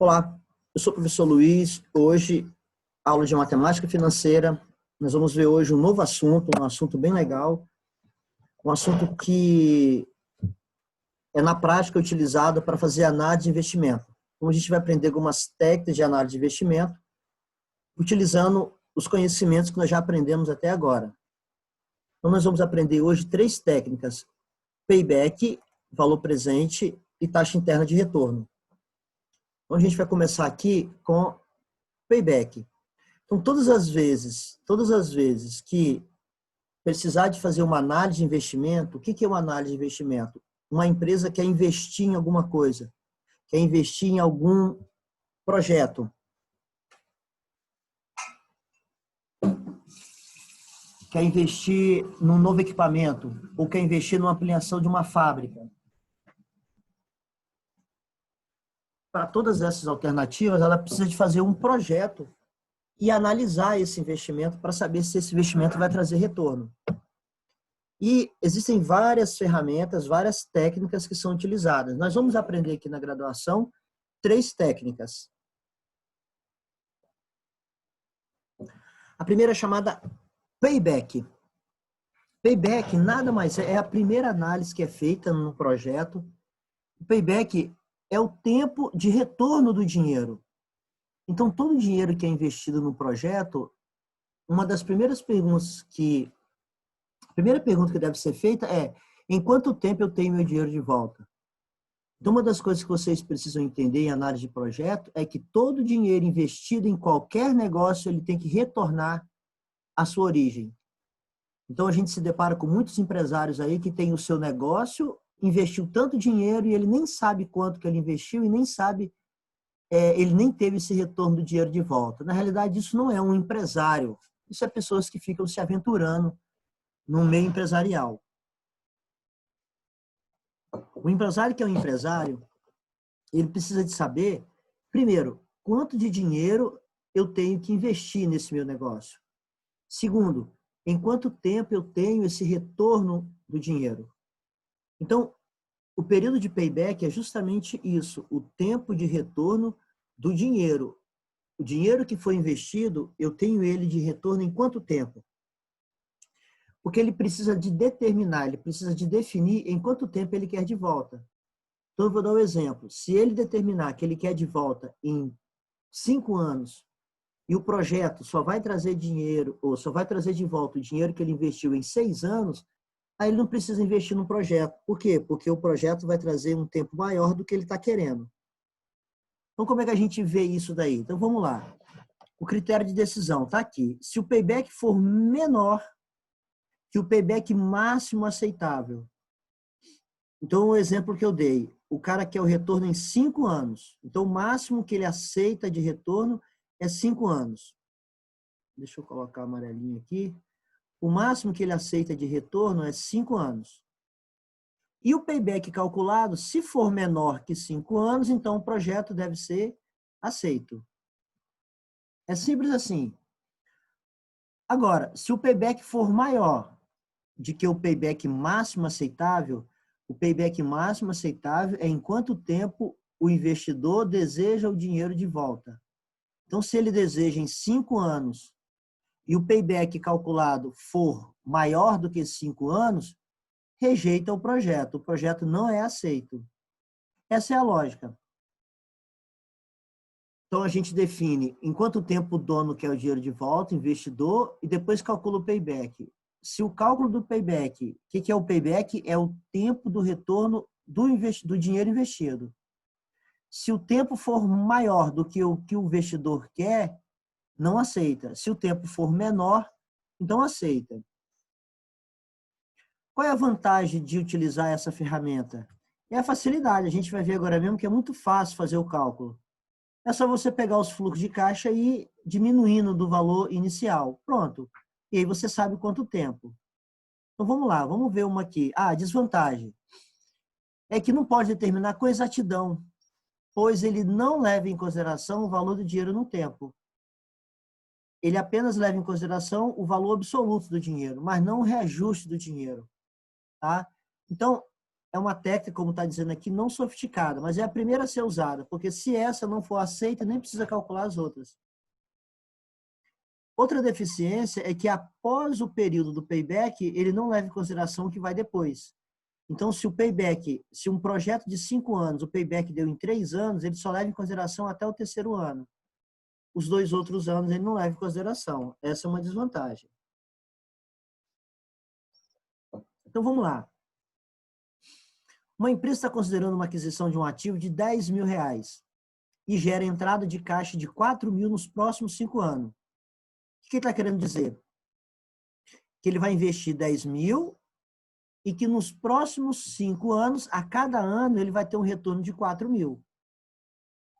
Olá, eu sou o professor Luiz. Hoje, aula de matemática financeira. Nós vamos ver hoje um novo assunto, um assunto bem legal, um assunto que é na prática utilizado para fazer análise de investimento. Então, a gente vai aprender algumas técnicas de análise de investimento, utilizando os conhecimentos que nós já aprendemos até agora. Então, nós vamos aprender hoje 3 técnicas: payback, valor presente e taxa interna de retorno. Então, a gente vai começar aqui com payback. Então, todas as vezes que precisar de fazer uma análise de investimento, o que é uma análise de investimento? Uma empresa quer investir em alguma coisa, quer investir em algum projeto, quer investir num novo equipamento, ou quer investir numa ampliação de uma fábrica. Para todas essas alternativas, ela precisa de fazer um projeto e analisar esse investimento para saber se esse investimento vai trazer retorno. E existem várias ferramentas, várias técnicas que são utilizadas. Nós vamos aprender aqui na graduação 3 técnicas. A primeira é chamada payback. Payback nada mais é a primeira análise que é feita no projeto. O payback é o tempo de retorno do dinheiro. Então, todo o dinheiro que é investido no projeto, uma das primeiras perguntas a primeira pergunta que deve ser feita é: em quanto tempo eu tenho meu dinheiro de volta? Então, uma das coisas que vocês precisam entender em análise de projeto é que todo dinheiro investido em qualquer negócio, ele tem que retornar à sua origem. Então, a gente se depara com muitos empresários aí que têm o seu negócio, investiu tanto dinheiro e ele nem sabe quanto que ele investiu e nem sabe, ele nem teve esse retorno do dinheiro de volta. Na realidade, isso não é um empresário. Isso é pessoas que ficam se aventurando no meio empresarial. O empresário que é um empresário, ele precisa de saber, primeiro, quanto de dinheiro eu tenho que investir nesse meu negócio. Segundo, em quanto tempo eu tenho esse retorno do dinheiro. Então, o período de payback é justamente isso, o tempo de retorno do dinheiro. O dinheiro que foi investido, eu tenho ele de retorno em quanto tempo? Porque ele precisa de determinar, ele precisa de definir em quanto tempo ele quer de volta. Então, eu vou dar um exemplo. Se ele determinar que ele quer de volta em 5 anos e o projeto só vai trazer dinheiro, ou só vai trazer de volta o dinheiro que ele investiu em 6 anos, aí ele não precisa investir no projeto. Por quê? Porque o projeto vai trazer um tempo maior do que ele está querendo. Então, como é que a gente vê isso daí? Então, vamos lá. O critério de decisão está aqui. Se o payback for menor que o payback máximo aceitável. Então, o exemplo que eu dei, o cara quer o retorno em 5 anos. Então, o máximo que ele aceita de retorno é 5 anos. Deixa eu colocar amarelinho aqui. O máximo que ele aceita de retorno é 5 anos. E o payback calculado, se for menor que 5 anos, então o projeto deve ser aceito. É simples assim. Agora, se o payback for maior de que o payback máximo aceitável, o payback máximo aceitável é em quanto tempo o investidor deseja o dinheiro de volta. Então, se ele deseja em 5 anos e o payback calculado for maior do que 5 anos, rejeita o projeto não é aceito. Essa é a lógica. Então, a gente define em quanto tempo o dono quer o dinheiro de volta, o investidor, e depois calcula o payback. Se o cálculo do payback, o que é o payback? É o tempo do retorno do dinheiro investido. Se o tempo for maior do que o investidor quer, não aceita. Se o tempo for menor, então aceita. Qual é a vantagem de utilizar essa ferramenta? É a facilidade. A gente vai ver agora mesmo que é muito fácil fazer o cálculo. É só você pegar os fluxos de caixa e ir diminuindo do valor inicial. Pronto. E aí você sabe quanto tempo. Então vamos lá, vamos ver uma aqui. Desvantagem. É que não pode determinar com exatidão, pois ele não leva em consideração o valor do dinheiro no tempo. Ele apenas leva em consideração o valor absoluto do dinheiro, mas não o reajuste do dinheiro. Tá? Então, é uma técnica, como está dizendo aqui, não sofisticada, mas é a primeira a ser usada, porque se essa não for aceita, nem precisa calcular as outras. Outra deficiência é que após o período do payback, ele não leva em consideração o que vai depois. Então, se um projeto de 5 anos, o payback deu em 3 anos, ele só leva em consideração até o terceiro ano. Os 2 outros anos ele não leva em consideração. Essa é uma desvantagem. Então, vamos lá. Uma empresa está considerando uma aquisição de um ativo de R$10.000 e gera entrada de caixa de R$4.000 nos próximos 5 anos. O que ele está querendo dizer? Que ele vai investir 10.000 e que nos próximos 5 anos, a cada ano, ele vai ter um retorno de 4.000.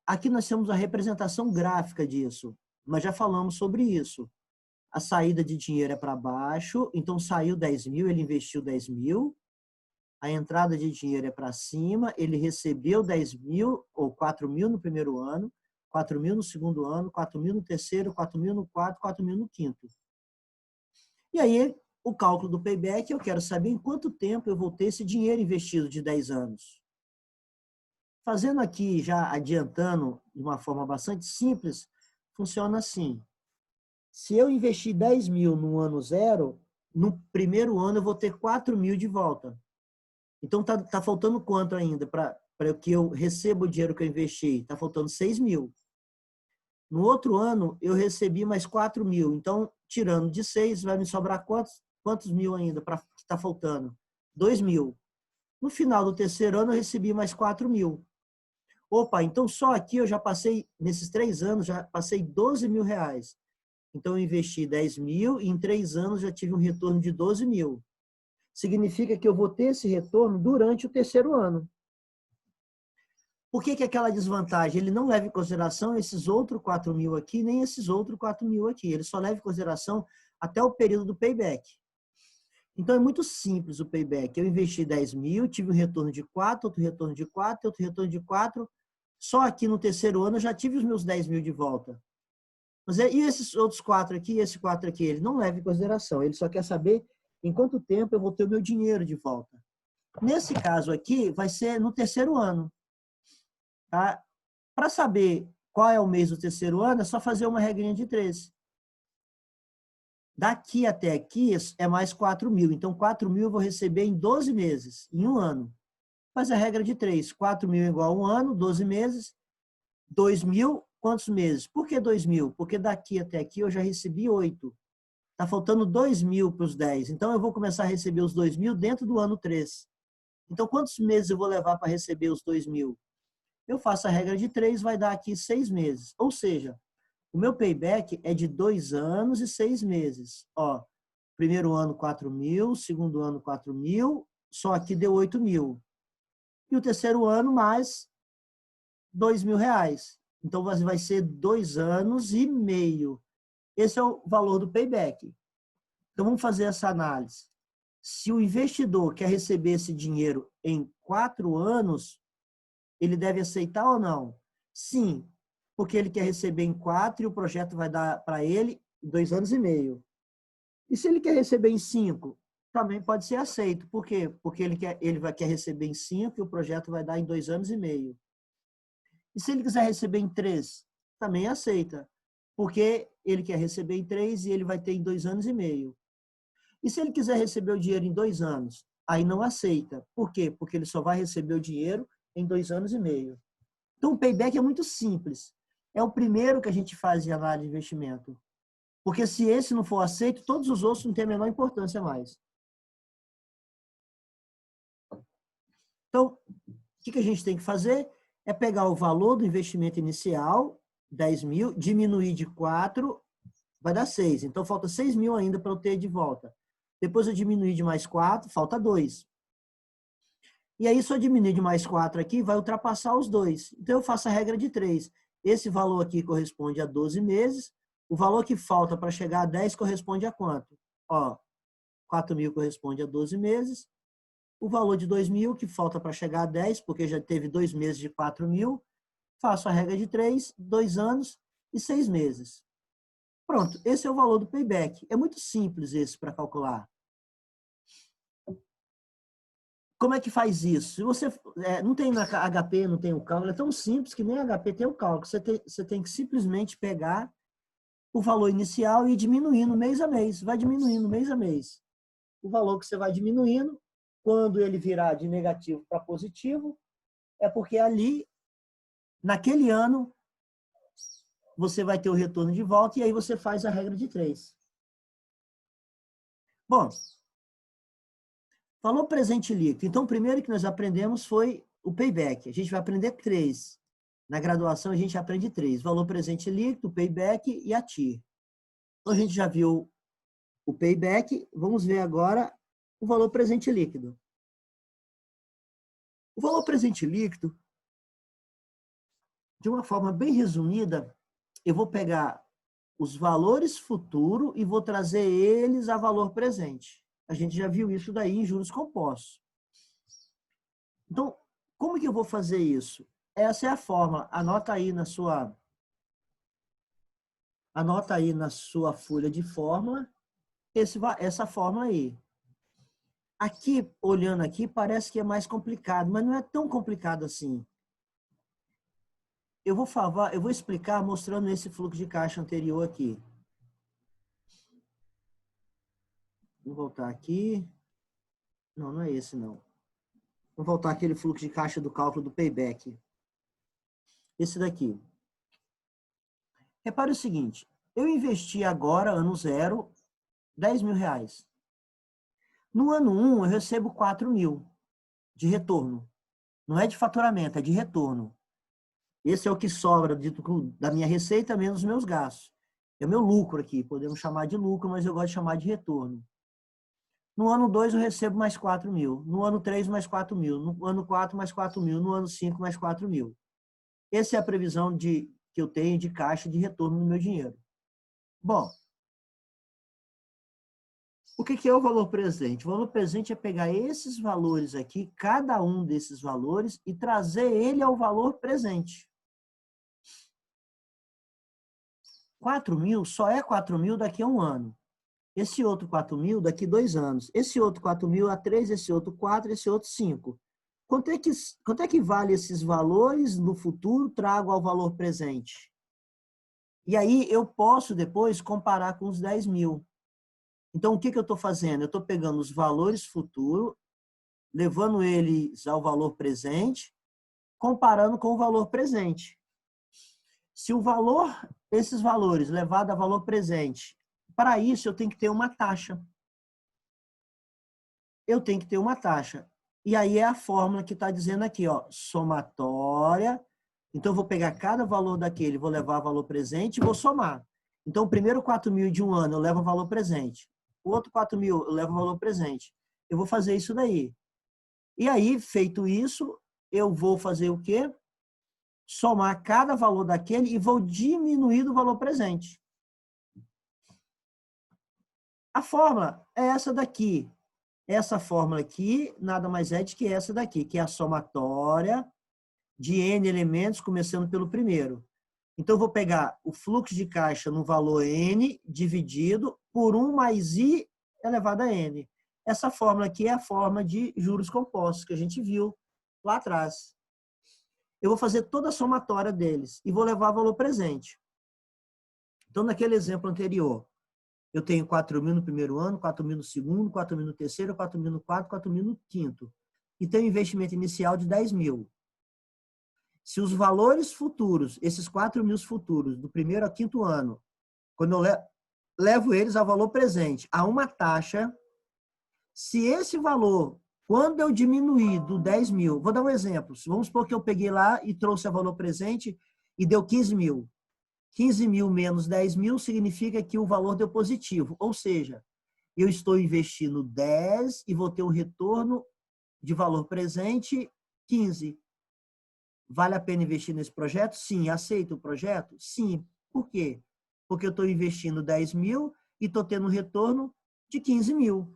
Aqui nós temos a representação gráfica disso. Nós já falamos sobre isso. A saída de dinheiro é para baixo, então saiu 10.000, ele investiu 10.000. A entrada de dinheiro é para cima, ele recebeu 10.000 ou 4.000 no primeiro ano, 4.000 no segundo ano, 4.000 no terceiro, 4.000 no quarto, 4.000 no quinto. E aí, o cálculo do payback, eu quero saber em quanto tempo eu vou ter esse dinheiro investido de 10 anos. Fazendo aqui, já adiantando de uma forma bastante simples, funciona assim. Se eu investir 10.000 no ano zero, no primeiro ano eu vou ter 4.000 de volta. Então, tá faltando quanto ainda para que eu receba o dinheiro que eu investi? Está faltando 6.000. No outro ano, eu recebi mais 4.000. Então, tirando de 6, vai me sobrar quantos mil ainda que está faltando? 2.000. No final do terceiro ano, eu recebi mais 4.000. Opa, então só aqui eu já passei, nesses 3 anos, já passei R$12.000. Então, eu investi 10.000 e em 3 anos já tive um retorno de 12.000. Significa que eu vou ter esse retorno durante o terceiro ano. Por que aquela desvantagem? Ele não leva em consideração esses outros 4.000 aqui, nem esses outros 4.000 aqui. Ele só leva em consideração até o período do payback. Então, é muito simples o payback. Eu investi 10.000, tive um retorno de 4, outro retorno de 4, outro retorno de 4. Só aqui no terceiro ano eu já tive os meus 10.000 de volta. Mas e esses outros 4 aqui, esse 4 aqui? Ele não leva em consideração. Ele só quer saber em quanto tempo eu vou ter o meu dinheiro de volta. Nesse caso aqui, vai ser no terceiro ano. Tá? Para saber qual é o mês do terceiro ano, é só fazer uma regrinha de 3. Daqui até aqui é mais 4.000. Então, 4.000 eu vou receber em 12 meses, em um ano. Faz a regra de 3. 4.000 igual a um ano, 12 meses. 2.000, quantos meses? Por que 2.000? Porque daqui até aqui eu já recebi 8. Está faltando 2.000 para os 10. Então, eu vou começar a receber os 2.000 dentro do ano 3. Então, quantos meses eu vou levar para receber os 2.000? Eu faço a regra de 3, vai dar aqui 6 meses. Ou seja, o meu payback é de 2 anos e 6 meses. Ó, primeiro ano 4.000, segundo ano 4.000, só aqui deu 8.000. E o terceiro ano mais R$2.000. Então vai ser 2 anos e meio. Esse é o valor do payback. Então vamos fazer essa análise. Se o investidor quer receber esse dinheiro em 4 anos, ele deve aceitar ou não? Sim, porque ele quer receber em 4 e o projeto vai dar para ele em 2 anos e meio. E se ele quer receber em 5, também pode ser aceito. Por quê? Porque ele quer receber em 5 e o projeto vai dar em 2 anos e meio. E se ele quiser receber em 3, também aceita. Porque ele quer receber em 3 e ele vai ter em 2 anos e meio. E se ele quiser receber o dinheiro em 2 anos, aí não aceita. Por quê? Porque ele só vai receber o dinheiro em 2 anos e meio. Então, o payback é muito simples. É o primeiro que a gente faz em análise de investimento. Porque se esse não for aceito, todos os outros não têm a menor importância mais. Então, o que a gente tem que fazer? É pegar o valor do investimento inicial, 10.000, diminuir de 4, vai dar 6. Então, falta 6.000 ainda para eu ter de volta. Depois eu diminuir de mais 4, falta 2. E aí, se eu diminuir de mais 4 aqui, vai ultrapassar os 2. Então, eu faço a regra de 3. Esse valor aqui corresponde a 12 meses. O valor que falta para chegar a 10 corresponde a quanto? Ó, 4.000 corresponde a 12 meses. O valor de 2.000, que falta para chegar a 10, porque já teve 2 meses de 4.000, faço a regra de 3, 2 anos e 6 meses. Pronto, esse é o valor do payback. É muito simples esse para calcular. como é que faz isso? Se você não tem na HP, não tem o cálculo, é tão simples que nem a HP tem o cálculo. Você tem que simplesmente pegar o valor inicial e ir diminuindo mês a mês. Vai diminuindo mês a mês. O valor que você vai diminuindo, quando ele virar de negativo para positivo, é porque ali, naquele ano, você vai ter o retorno de volta e aí você faz a regra de 3. Bom, valor presente líquido. Então, o primeiro que nós aprendemos foi o payback. A gente vai aprender 3. Na graduação, a gente aprende 3. Valor presente líquido, payback e a TIR. Então, a gente já viu o payback. Vamos ver agora o valor presente líquido. O valor presente líquido, de uma forma bem resumida, eu vou pegar os valores futuros e vou trazer eles a valor presente. A gente já viu isso daí em juros compostos. Então, como que eu vou fazer isso? Essa é a fórmula. Anota aí na sua folha de fórmula essa fórmula aí. Aqui, olhando aqui, parece que é mais complicado, mas não é tão complicado assim. Eu vou explicar mostrando esse fluxo de caixa anterior aqui. Vou voltar aqui. Não, não é esse não. Vou voltar aquele fluxo de caixa do cálculo do payback. Esse daqui. Repare o seguinte, eu investi agora, ano 0, R$10.000. No ano 1, eu recebo 4.000 de retorno. Não é de faturamento, é de retorno. Esse é o que sobra da minha receita menos os meus gastos. É o meu lucro aqui, podemos chamar de lucro, mas eu gosto de chamar de retorno. No ano 2, eu recebo mais 4.000. No ano 3, mais 4.000. No ano 4, mais 4.000. No ano 5, mais 4.000. Essa é a previsão que eu tenho de caixa de retorno no meu dinheiro. Bom, o que é o valor presente? O valor presente é pegar esses valores aqui, cada um desses valores, e trazer ele ao valor presente. 4.000 só é 4.000 daqui a um ano. Esse outro 4.000 daqui a 2 anos. Esse outro 4.000 a 3, esse outro 4, esse outro 5. Quanto é que vale esses valores no futuro trago ao valor presente? E aí eu posso depois comparar com os 10.000. Então, o que eu estou fazendo? Eu estou pegando os valores futuros, levando eles ao valor presente, comparando com o valor presente. Se esses valores levados a valor presente, para isso eu tenho que ter uma taxa. Eu tenho que ter uma taxa. E aí é a fórmula que está dizendo aqui, ó, somatória. Então, eu vou pegar cada valor daquele, vou levar valor presente e vou somar. Então, o primeiro 4.000 de um ano eu levo valor presente. O outro 4.000 eu levo valor presente. Eu vou fazer isso daí. E aí, feito isso, eu vou fazer o quê? Somar cada valor daquele e vou diminuir do valor presente. A fórmula é essa daqui. Essa fórmula aqui nada mais é do que essa daqui, que é a somatória de N elementos, começando pelo primeiro. Então, eu vou pegar o fluxo de caixa no valor N dividido por 1 mais I elevado a N. Essa fórmula aqui é a fórmula de juros compostos que a gente viu lá atrás. Eu vou fazer toda a somatória deles e vou levar valor presente. Então, naquele exemplo anterior, eu tenho 4.000 no primeiro ano, 4.000 no segundo, 4.000 no terceiro, 4.000 no quarto, 4.000 no quinto. E tenho um investimento inicial de 10.000. Se os valores futuros, esses 4.000 futuros, do primeiro ao quinto ano, quando eu levo eles ao valor presente, a uma taxa, se esse valor, quando eu diminuir do 10.000, vou dar um exemplo, vamos supor que eu peguei lá e trouxe a valor presente e deu 15.000. 15.000 menos 10.000 significa que o valor deu positivo, ou seja, eu estou investindo 10 e vou ter um retorno de valor presente 15. Vale a pena investir nesse projeto? Sim. Aceito o projeto? Sim. Por quê? Porque eu estou investindo 10.000 e estou tendo um retorno de 15.000.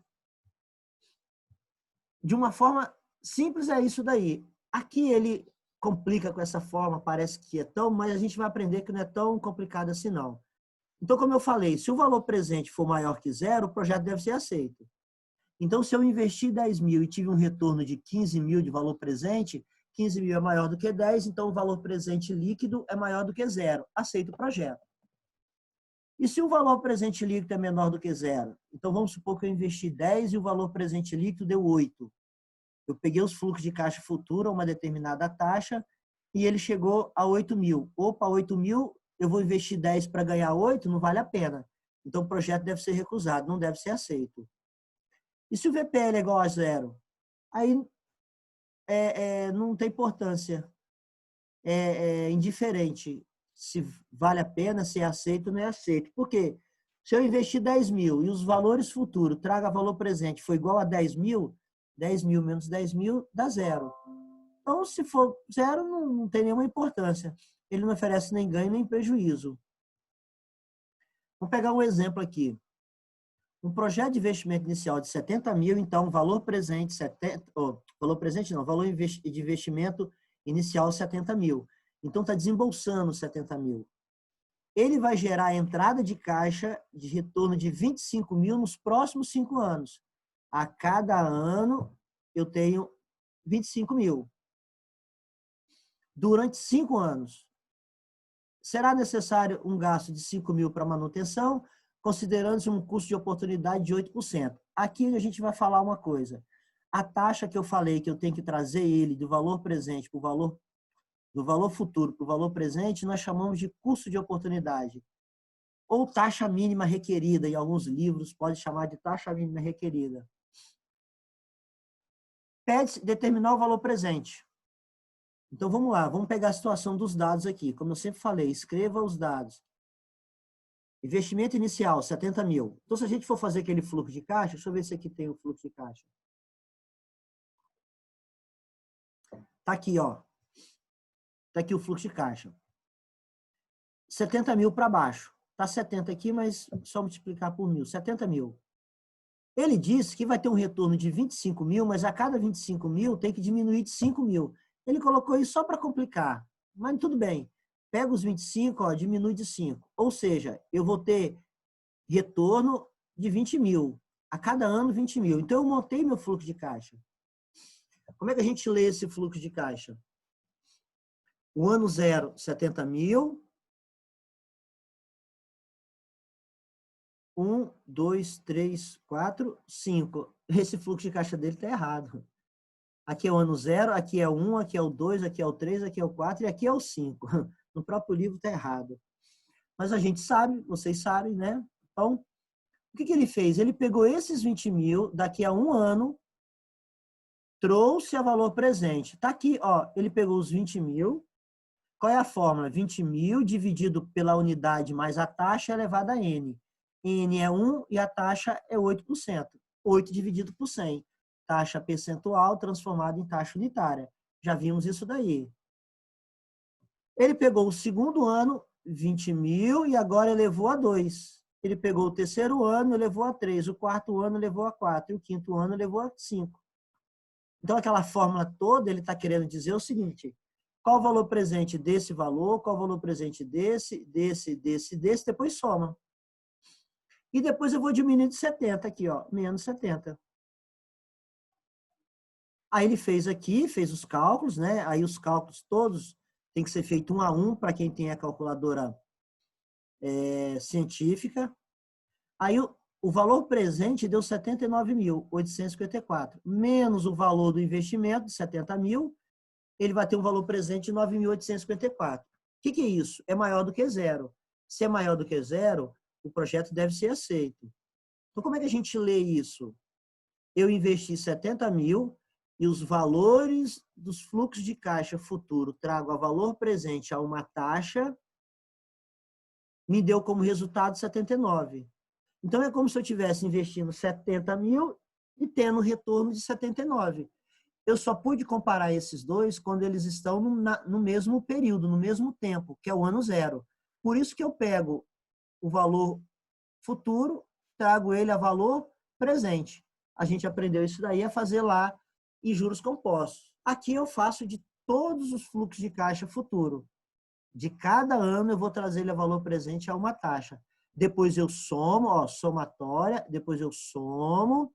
De uma forma simples é isso daí. Aqui ele complica com essa forma, parece que é tão, mas a gente vai aprender que não é tão complicado assim não. Então, como eu falei, se o valor presente for maior que 0, o projeto deve ser aceito. Então, se eu investi 10 mil e tive um retorno de 15 mil de valor presente, 15 mil é maior do que 10, então o valor presente líquido é maior do que zero. Aceito o projeto. E se o valor presente líquido é menor do que zero? Então, vamos supor que eu investi 10 e o valor presente líquido deu 8. Eu peguei os fluxos de caixa futuro a uma determinada taxa e ele chegou a 8 mil. Opa, 8 mil, eu vou investir 10 para ganhar 8, não vale a pena. Então, o projeto deve ser recusado, não deve ser aceito. E se o VPL é igual a zero? Aí não tem importância. É indiferente se vale a pena, se é aceito ou não é aceito. Por quê? Se eu investir 10 mil e os valores futuros traga valor presente foi igual a 10 mil menos 10 mil dá zero. Então, se for zero, não tem nenhuma importância. Ele não oferece nem ganho nem prejuízo. Vamos pegar um exemplo aqui. Um projeto de investimento inicial de 70 mil, então, valor presente, valor de investimento inicial 70 mil. Então, está desembolsando 70 mil. Ele vai gerar a entrada de caixa de retorno de 25 mil nos próximos 5 anos. A cada ano, eu tenho 25 mil. Durante 5 anos. Será necessário um gasto de 5 mil para manutenção, considerando-se um custo de oportunidade de 8%. Aqui a gente vai falar uma coisa. A taxa que eu falei que eu tenho que trazer ele do valor presente para o valor do valor futuro para o valor presente, nós chamamos de custo de oportunidade. Ou taxa mínima requerida, em alguns livros pode chamar de taxa mínima requerida. Pede-se determinar o valor presente. Então, vamos lá, vamos pegar a situação dos dados aqui. Como eu sempre falei, escreva os dados. Investimento inicial, 70 mil. Então, se a gente for fazer aquele fluxo de caixa, deixa eu ver se aqui tem o fluxo de caixa. Tá aqui, ó. Tá aqui o fluxo de caixa. 70 mil para baixo. Tá 70 aqui, mas só multiplicar por 1.000. 70 mil. Ele disse que vai ter um retorno de 25 mil, mas a cada 25 mil tem que diminuir de 5 mil. Ele colocou isso só para complicar. Mas tudo bem. Pega os 25, ó, diminui de 5. Ou seja, eu vou ter retorno de 20 mil. A cada ano, 20 mil. Então, eu montei meu fluxo de caixa. Como é que a gente lê esse fluxo de caixa? O ano 0, 70 mil. 1, 2, 3, 4, 5. Esse fluxo de caixa dele está errado. Aqui é o ano 0, aqui é o 1, aqui é o 2, aqui é o 3, aqui é o 4 e aqui é o 5. No próprio livro está errado. Mas a gente sabe, vocês sabem, né? Então, o que ele fez? Ele pegou esses 20 mil, daqui a um ano, trouxe a valor presente. Está aqui, ó, ele pegou os 20 mil. Qual é a fórmula? 20 mil dividido pela unidade mais a taxa elevada a N. N é 1 e a taxa é 8%. 8 dividido por 100. Taxa percentual transformada em taxa unitária. Já vimos isso daí. Ele pegou o segundo ano, 20 mil, e agora elevou a 2. Ele pegou o terceiro ano, elevou a 3. O quarto ano, elevou a 4. E o quinto ano, elevou a 5. Então, aquela fórmula toda, ele está querendo dizer o seguinte: qual o valor presente desse valor, qual o valor presente desse, depois soma. E depois eu vou diminuir de 70 aqui, ó, menos 70. Aí ele fez aqui, fez os cálculos, né? Aí os cálculos todos tem que ser feito um a um para quem tem a calculadora científica. Aí o valor presente deu 79.854, menos o valor do investimento de 70 mil, ele vai ter um valor presente de 9.854. O que é isso? É maior do que zero. Se é maior do que zero, o projeto deve ser aceito. Então, como é que a gente lê isso? Eu investi 70 mil e os valores dos fluxos de caixa futuro trago a valor presente a uma taxa, me deu como resultado 79. Então, é como se eu estivesse investindo 70 mil e tendo um retorno de 79. Eu só pude comparar esses dois quando eles estão no mesmo período, no mesmo tempo, que é o ano 0. Por isso que eu pego o valor futuro, trago ele a valor presente. A gente aprendeu isso daí a fazer lá em juros compostos. Aqui eu faço de todos os fluxos de caixa futuro. De cada ano eu vou trazer ele a valor presente a uma taxa. Depois eu somo, ó, somatória, depois eu somo,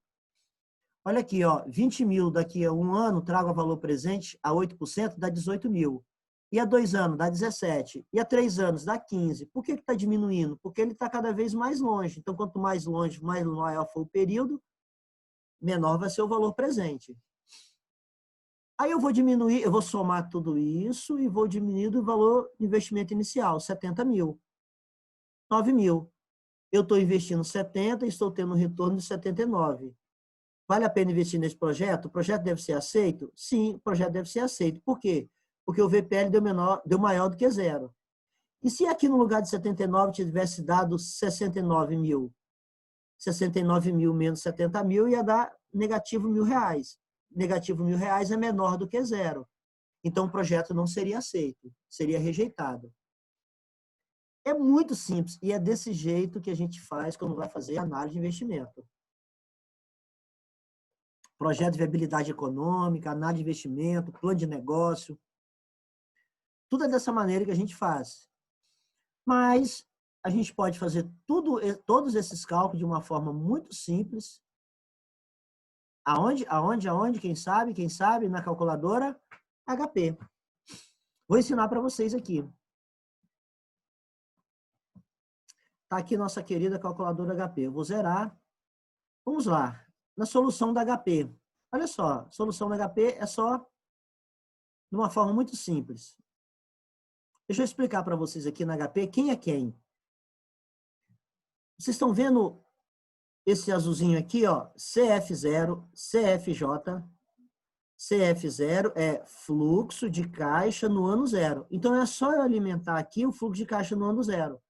Olha aqui, ó, 20 mil daqui a um ano, trago a valor presente a 8%, dá 18 mil. E a 2 anos, dá 17. E a 3 anos, dá 15. Por que está diminuindo? Porque ele está cada vez mais longe. Então, quanto mais longe, mais maior for o período, menor vai ser o valor presente. Aí eu vou diminuir, eu vou somar tudo isso e vou diminuir o valor de investimento inicial, 70 mil. 9 mil. Eu estou investindo 70 e estou tendo um retorno de 79. Vale a pena investir nesse projeto? O projeto deve ser aceito? Sim, o projeto deve ser aceito. Por quê? Porque o VPL deu maior do que zero. E se aqui no lugar de 79 tivesse dado 69 mil? 69 mil menos 70 mil ia dar negativo R$1.000. Negativo R$1.000 é menor do que zero. Então o projeto não seria aceito, seria rejeitado. É muito simples e é desse jeito que a gente faz quando vai fazer análise de investimento. Projeto de viabilidade econômica, análise de investimento, plano de negócio. Tudo é dessa maneira que a gente faz. Mas a gente pode fazer todos esses cálculos de uma forma muito simples. Aonde? Quem sabe? Quem sabe? Na calculadora HP. Vou ensinar para vocês aqui. Está aqui nossa querida calculadora HP. Eu vou zerar. Vamos lá. Na solução da HP. Olha só, solução da HP é só de uma forma muito simples. Deixa eu explicar para vocês aqui na HP quem é quem. Vocês estão vendo esse azulzinho aqui, ó, CF0, CFJ. CF0 é fluxo de caixa no ano zero. Então, é só eu alimentar aqui o fluxo de caixa no ano zero.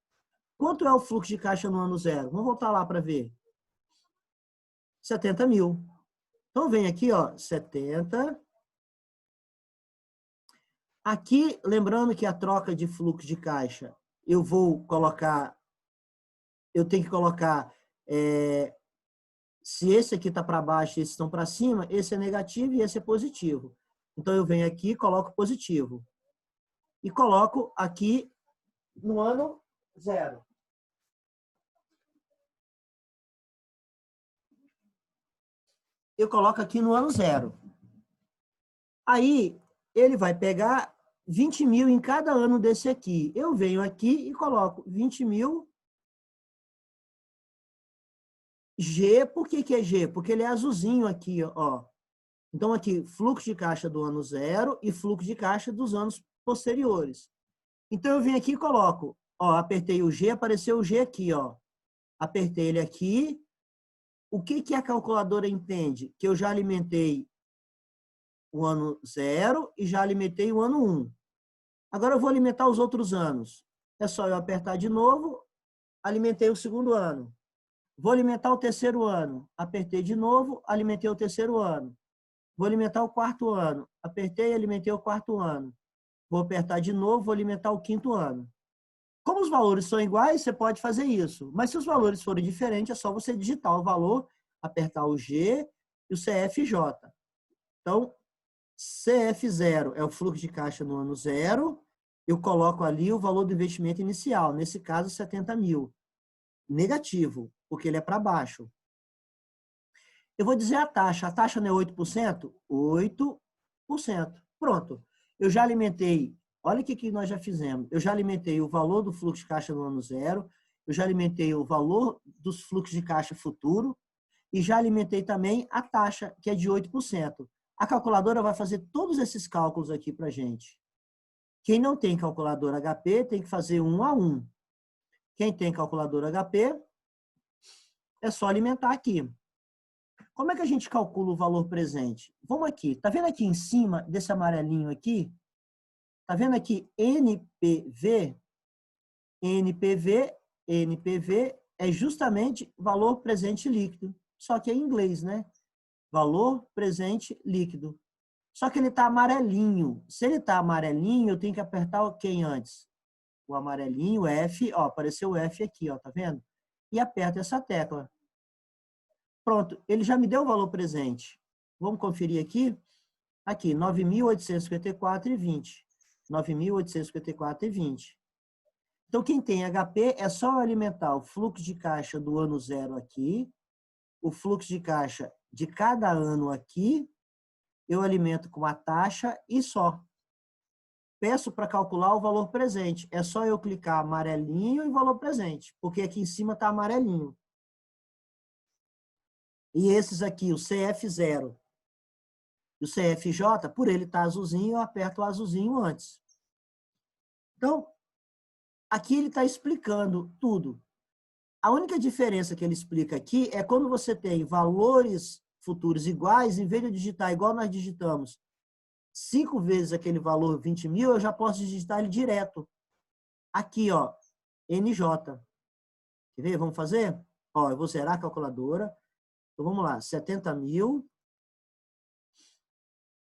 Quanto é o fluxo de caixa no ano zero? Vamos voltar lá para ver. 70 mil. Então, vem aqui, ó, 70. Aqui, lembrando que a troca de fluxo de caixa, eu tenho que colocar, se esse aqui está para baixo e esses estão para cima, esse é negativo e esse é positivo. Então, eu venho aqui e coloco positivo. E coloco aqui no ano zero. Eu coloco aqui no ano zero. Aí, ele vai pegar 20 mil em cada ano desse aqui. Eu venho aqui e coloco 20 mil G. Por que é G? Porque ele é azulzinho aqui, ó. Então, aqui, fluxo de caixa do ano zero e fluxo de caixa dos anos posteriores. Então, eu venho aqui e coloco, ó, apertei o G, apareceu o G aqui, ó. Apertei ele aqui. O que a calculadora entende? Que eu já alimentei o ano 0 e já alimentei o ano 1. Agora eu vou alimentar os outros anos. É só eu apertar de novo, alimentei o segundo ano. Vou alimentar o terceiro ano. Apertei de novo, alimentei o terceiro ano. Vou alimentar o quarto ano. Apertei e alimentei o quarto ano. Vou apertar de novo, vou alimentar o quinto ano. Como os valores são iguais, você pode fazer isso. Mas se os valores forem diferentes, é só você digitar o valor, apertar o G e o CFJ. Então, CF0 é o fluxo de caixa no ano zero. Eu coloco ali o valor do investimento inicial. Nesse caso, 70 mil. Negativo, porque ele é para baixo. Eu vou dizer a taxa. A taxa não é 8%? 8%. Pronto. Eu já alimentei. Olha o que nós já fizemos. Eu já alimentei o valor do fluxo de caixa no ano zero. Eu já alimentei o valor dos fluxos de caixa futuro. E já alimentei também a taxa, que é de 8%. A calculadora vai fazer todos esses cálculos aqui para a gente. Quem não tem calculadora HP tem que fazer 1 a 1. Quem tem calculadora HP é só alimentar aqui. Como é que a gente calcula o valor presente? Vamos aqui. Tá vendo aqui em cima desse amarelinho aqui? Tá vendo aqui NPV? NPV é justamente valor presente líquido. Só que é em inglês, né? Valor presente líquido. Só que ele está amarelinho. Se ele está amarelinho, eu tenho que apertar quem antes? O amarelinho, o F, ó, apareceu o F aqui, ó, tá vendo? E aperto essa tecla. Pronto, ele já me deu o valor presente. Vamos conferir aqui. Aqui, 9.854,20. 9.854,20. Então, quem tem HP é só alimentar o fluxo de caixa do ano zero aqui, o fluxo de caixa de cada ano aqui, eu alimento com a taxa e só. Peço para calcular o valor presente. É só eu clicar amarelinho e valor presente, porque aqui em cima está amarelinho. E esses aqui, o CF0 e o CFJ, por ele estar azulzinho, eu aperto o azulzinho antes. Então, aqui ele está explicando tudo. A única diferença que ele explica aqui é quando você tem valores futuros iguais, em vez de eu digitar igual nós digitamos 5 vezes aquele valor 20.000, eu já posso digitar ele direto. Aqui, ó, NJ. Quer ver? Vamos fazer? Ó, eu vou zerar a calculadora. Então, vamos lá. 70.000.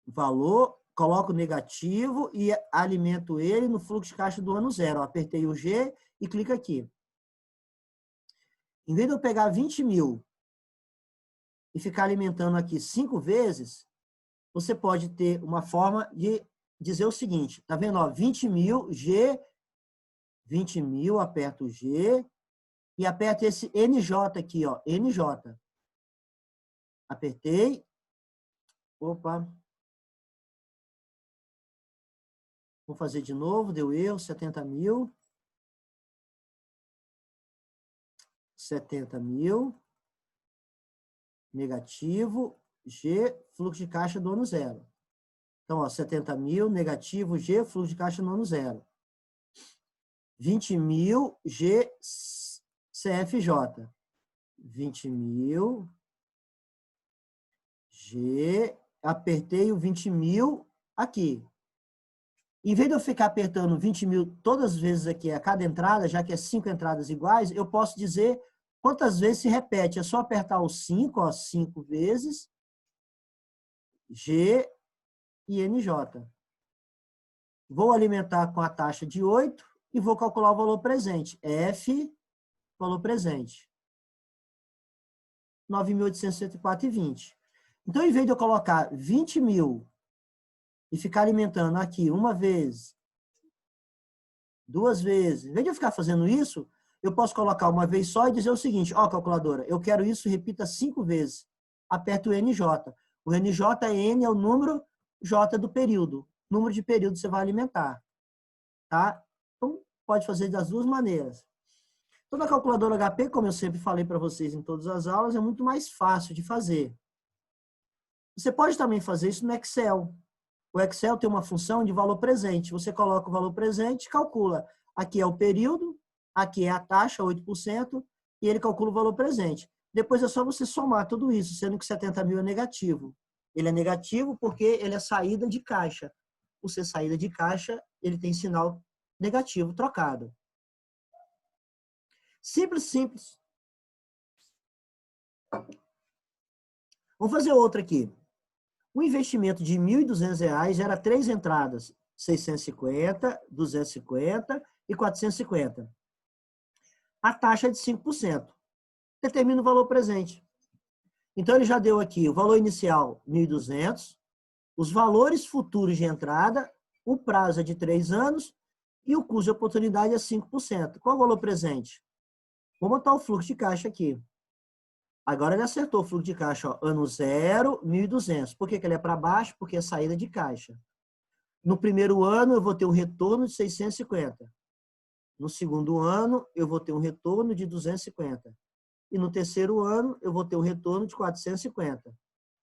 Valor, coloco negativo e alimento ele no fluxo de caixa do ano 0. Ó, apertei o G e clico aqui. Em vez de eu pegar 20.000 e ficar alimentando aqui 5 vezes, você pode ter uma forma de dizer o seguinte, tá vendo? Ó, 20.000, G, 20.000, aperto o G e aperto esse NJ aqui, ó, NJ. Apertei. Opa. Vou fazer de novo, deu erro, 70.000. 70.000. Negativo, G, fluxo de caixa do ano 0. Então, ó, 70.000, negativo, G, fluxo de caixa no ano 0. 20.000, G, CFJ. 20.000, G, apertei o 20.000 aqui. Em vez de eu ficar apertando 20.000 todas as vezes aqui a cada entrada, já que é 5 entradas iguais, eu posso dizer quantas vezes se repete. É só apertar o 5, ó, 5 vezes, G e NJ. Vou alimentar com a taxa de 8 e vou calcular o valor presente. F, valor presente. 9.864,20. Então, em vez de eu colocar 20.000 e ficar alimentando aqui uma vez, 2 vezes, em vez de eu ficar fazendo isso, eu posso colocar uma vez só e dizer o seguinte, ó, calculadora, eu quero isso, repita 5 vezes. Aperto o NJ. O NJN é o número J do período. Número de período você vai alimentar. Tá? Então, pode fazer das duas maneiras. Então, na calculadora HP, como eu sempre falei para vocês em todas as aulas, é muito mais fácil de fazer. Você pode também fazer isso no Excel. O Excel tem uma função de valor presente. Você coloca o valor presente, calcula. Aqui é o período, aqui é a taxa, 8%, e ele calcula o valor presente. Depois é só você somar tudo isso, sendo que 70.000 é negativo. Ele é negativo porque ele é saída de caixa. Por ser saída de caixa, ele tem sinal negativo trocado. Simples, simples. Vamos fazer outra aqui. O investimento de R$ 1.200 gera 3 entradas, 650, 250 e 450. A taxa é de 5%. Determina o valor presente. Então, ele já deu aqui o valor inicial, 1.200, os valores futuros de entrada, o prazo é de 3 anos e o custo de oportunidade é 5%. Qual é o valor presente? Vou botar o fluxo de caixa aqui. Agora ele acertou o fluxo de caixa, ó, ano 0, 1.200. Por que ele é para baixo? Porque é saída de caixa. No primeiro ano, eu vou ter um retorno de 650. No segundo ano, eu vou ter um retorno de 250. E no terceiro ano, eu vou ter um retorno de 450. O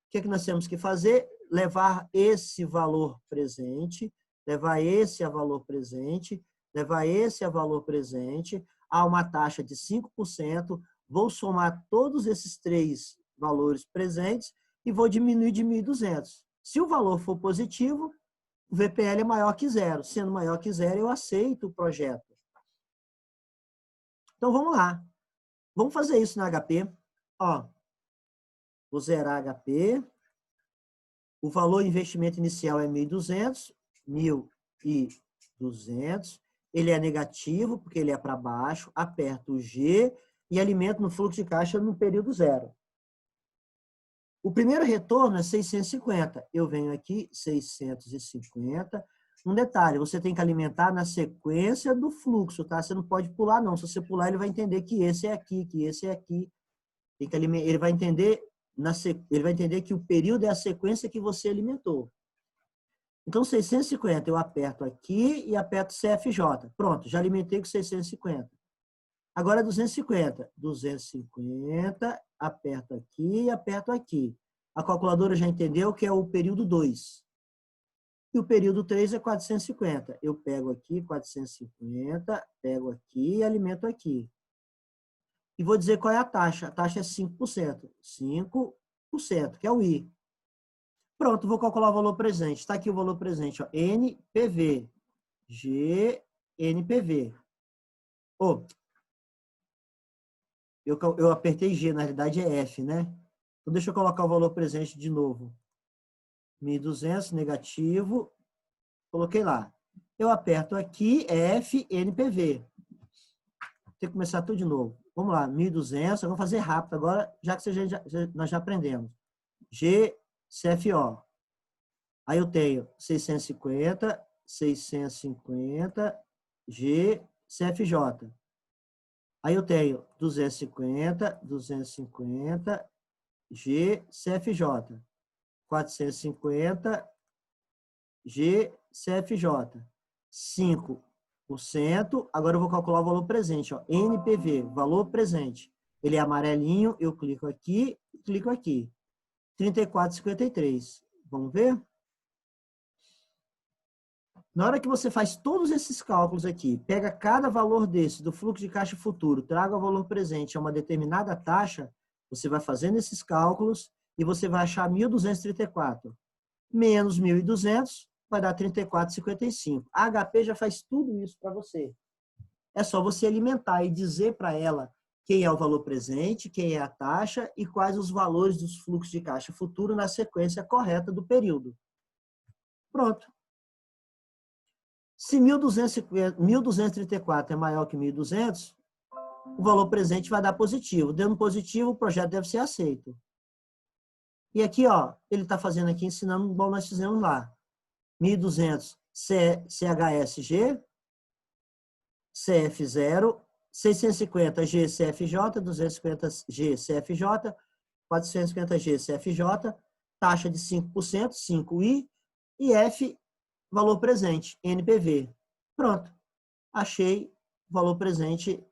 que nós temos que fazer? Levar esse valor presente, levar esse a valor presente, levar esse a valor presente, a uma taxa de 5%, vou somar todos esses 3 valores presentes e vou diminuir de 1.200. Se o valor for positivo, o VPL é maior que 0. Sendo maior que 0, eu aceito o projeto. Então, vamos lá. Vamos fazer isso na HP. Ó, vou zerar HP. O valor de investimento inicial é 1.200. 1.200. Ele é negativo, porque ele é para baixo. Aperto o G e alimento no fluxo de caixa no período 0. O primeiro retorno é 650. Eu venho aqui, 650. Um detalhe, você tem que alimentar na sequência do fluxo, tá? Você não pode pular, não. Se você pular, ele vai entender que esse é aqui, que esse é aqui. Ele vai entender ele vai entender que o período é a sequência que você alimentou. Então, 650, eu aperto aqui e aperto CFJ. Pronto, já alimentei com 650. Agora 250. 250, aperto aqui e aperto aqui. A calculadora já entendeu que é o período 2. E o período 3 é 450. Eu pego aqui 450, pego aqui e alimento aqui. E vou dizer qual é a taxa. A taxa é 5%. 5%, que é o I. Pronto, vou calcular o valor presente. Está aqui o valor presente, ó, NPV. GNPV. Oh, eu apertei G, na realidade é F, né? Então, deixa eu colocar o valor presente de novo. 1.200, negativo. Coloquei lá. Eu aperto aqui, F, NPV. Tem que começar tudo de novo. Vamos lá, 1.200. Eu vou fazer rápido agora, já que nós já aprendemos. G, CFO. Aí eu tenho 650, 650, G, CFJ. Aí eu tenho 250, 250, G, CFJ. 450, G, CFJ. 5%. Agora eu vou calcular o valor presente, ó, NPV, valor presente. Ele é amarelinho, eu clico aqui, clico aqui. 34,53. Vamos ver? Na hora que você faz todos esses cálculos aqui, pega cada valor desse do fluxo de caixa futuro, traga o valor presente a uma determinada taxa, você vai fazendo esses cálculos e você vai achar 1.234. Menos 1.200 vai dar 34,55. A HP já faz tudo isso para você. É só você alimentar e dizer para ela quem é o valor presente, quem é a taxa e quais os valores dos fluxos de caixa futuro na sequência correta do período. Pronto. Se 1.234 é maior que 1.200, o valor presente vai dar positivo. Dando positivo, o projeto deve ser aceito. E aqui, ó, ele está fazendo aqui, ensinando igual nós fizemos lá. 1.200 CHSG, CF0, 650 GCFJ, 250 GCFJ, 450 GCFJ, taxa de 5%, 5I, e F, valor presente, NPV. Pronto. Achei o valor presente.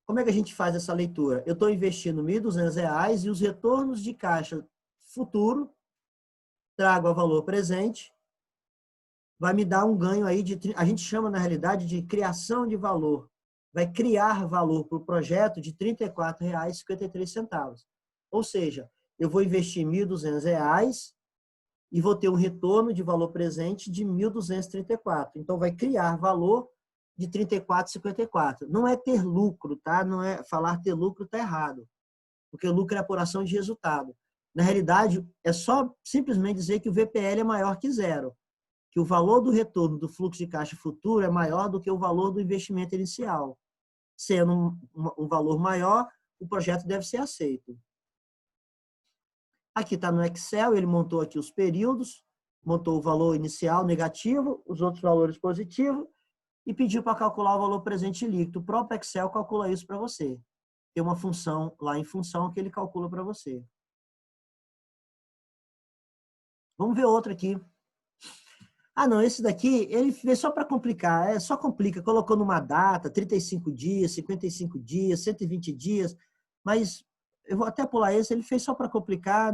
Como é que a gente faz essa leitura? Eu estou investindo R$ 1.200 e os retornos de caixa futuro, trago a valor presente, vai me dar um ganho aí a gente chama na realidade de criação de valor. Vai criar valor para o projeto de R$ 34,53. Ou seja, eu vou investir R$ 1.200 e vou ter um retorno de valor presente de 1.234. Então, vai criar valor de 34,54. Não é ter lucro, tá? Não é falar ter lucro, tá errado. Porque o lucro é apuração de resultado. Na realidade, é só simplesmente dizer que o VPL é maior que zero. Que o valor do retorno do fluxo de caixa futuro é maior do que o valor do investimento inicial. Sendo um valor maior, o projeto deve ser aceito. Aqui está no Excel, ele montou aqui os períodos, montou o valor inicial negativo, os outros valores positivos, e pediu para calcular o valor presente líquido. O próprio Excel calcula isso para você. Tem uma função lá em função que ele calcula para você. Vamos ver outro aqui. Ah, não, esse daqui, ele fez só para complicar, só complica, colocou numa data, 35 dias, 55 dias, 120 dias, mas eu vou até pular esse, ele fez só para complicar,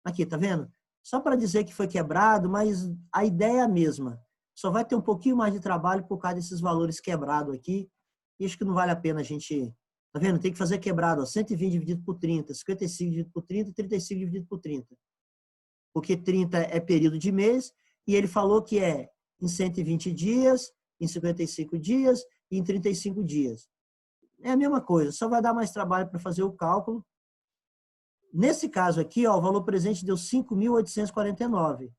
aqui, tá vendo? Só para dizer que foi quebrado, mas a ideia é a mesma. Só vai ter um pouquinho mais de trabalho por causa desses valores quebrados aqui, e acho que não vale a pena a gente, tá vendo? Tem que fazer quebrado, ó, 120 dividido por 30, 55 dividido por 30, 35 dividido por 30. Porque 30 é período de mês, e ele falou que é em 120 dias, em 55 dias e em 35 dias. É a mesma coisa, só vai dar mais trabalho para fazer o cálculo. Nesse caso aqui, ó, o valor presente deu 5.849.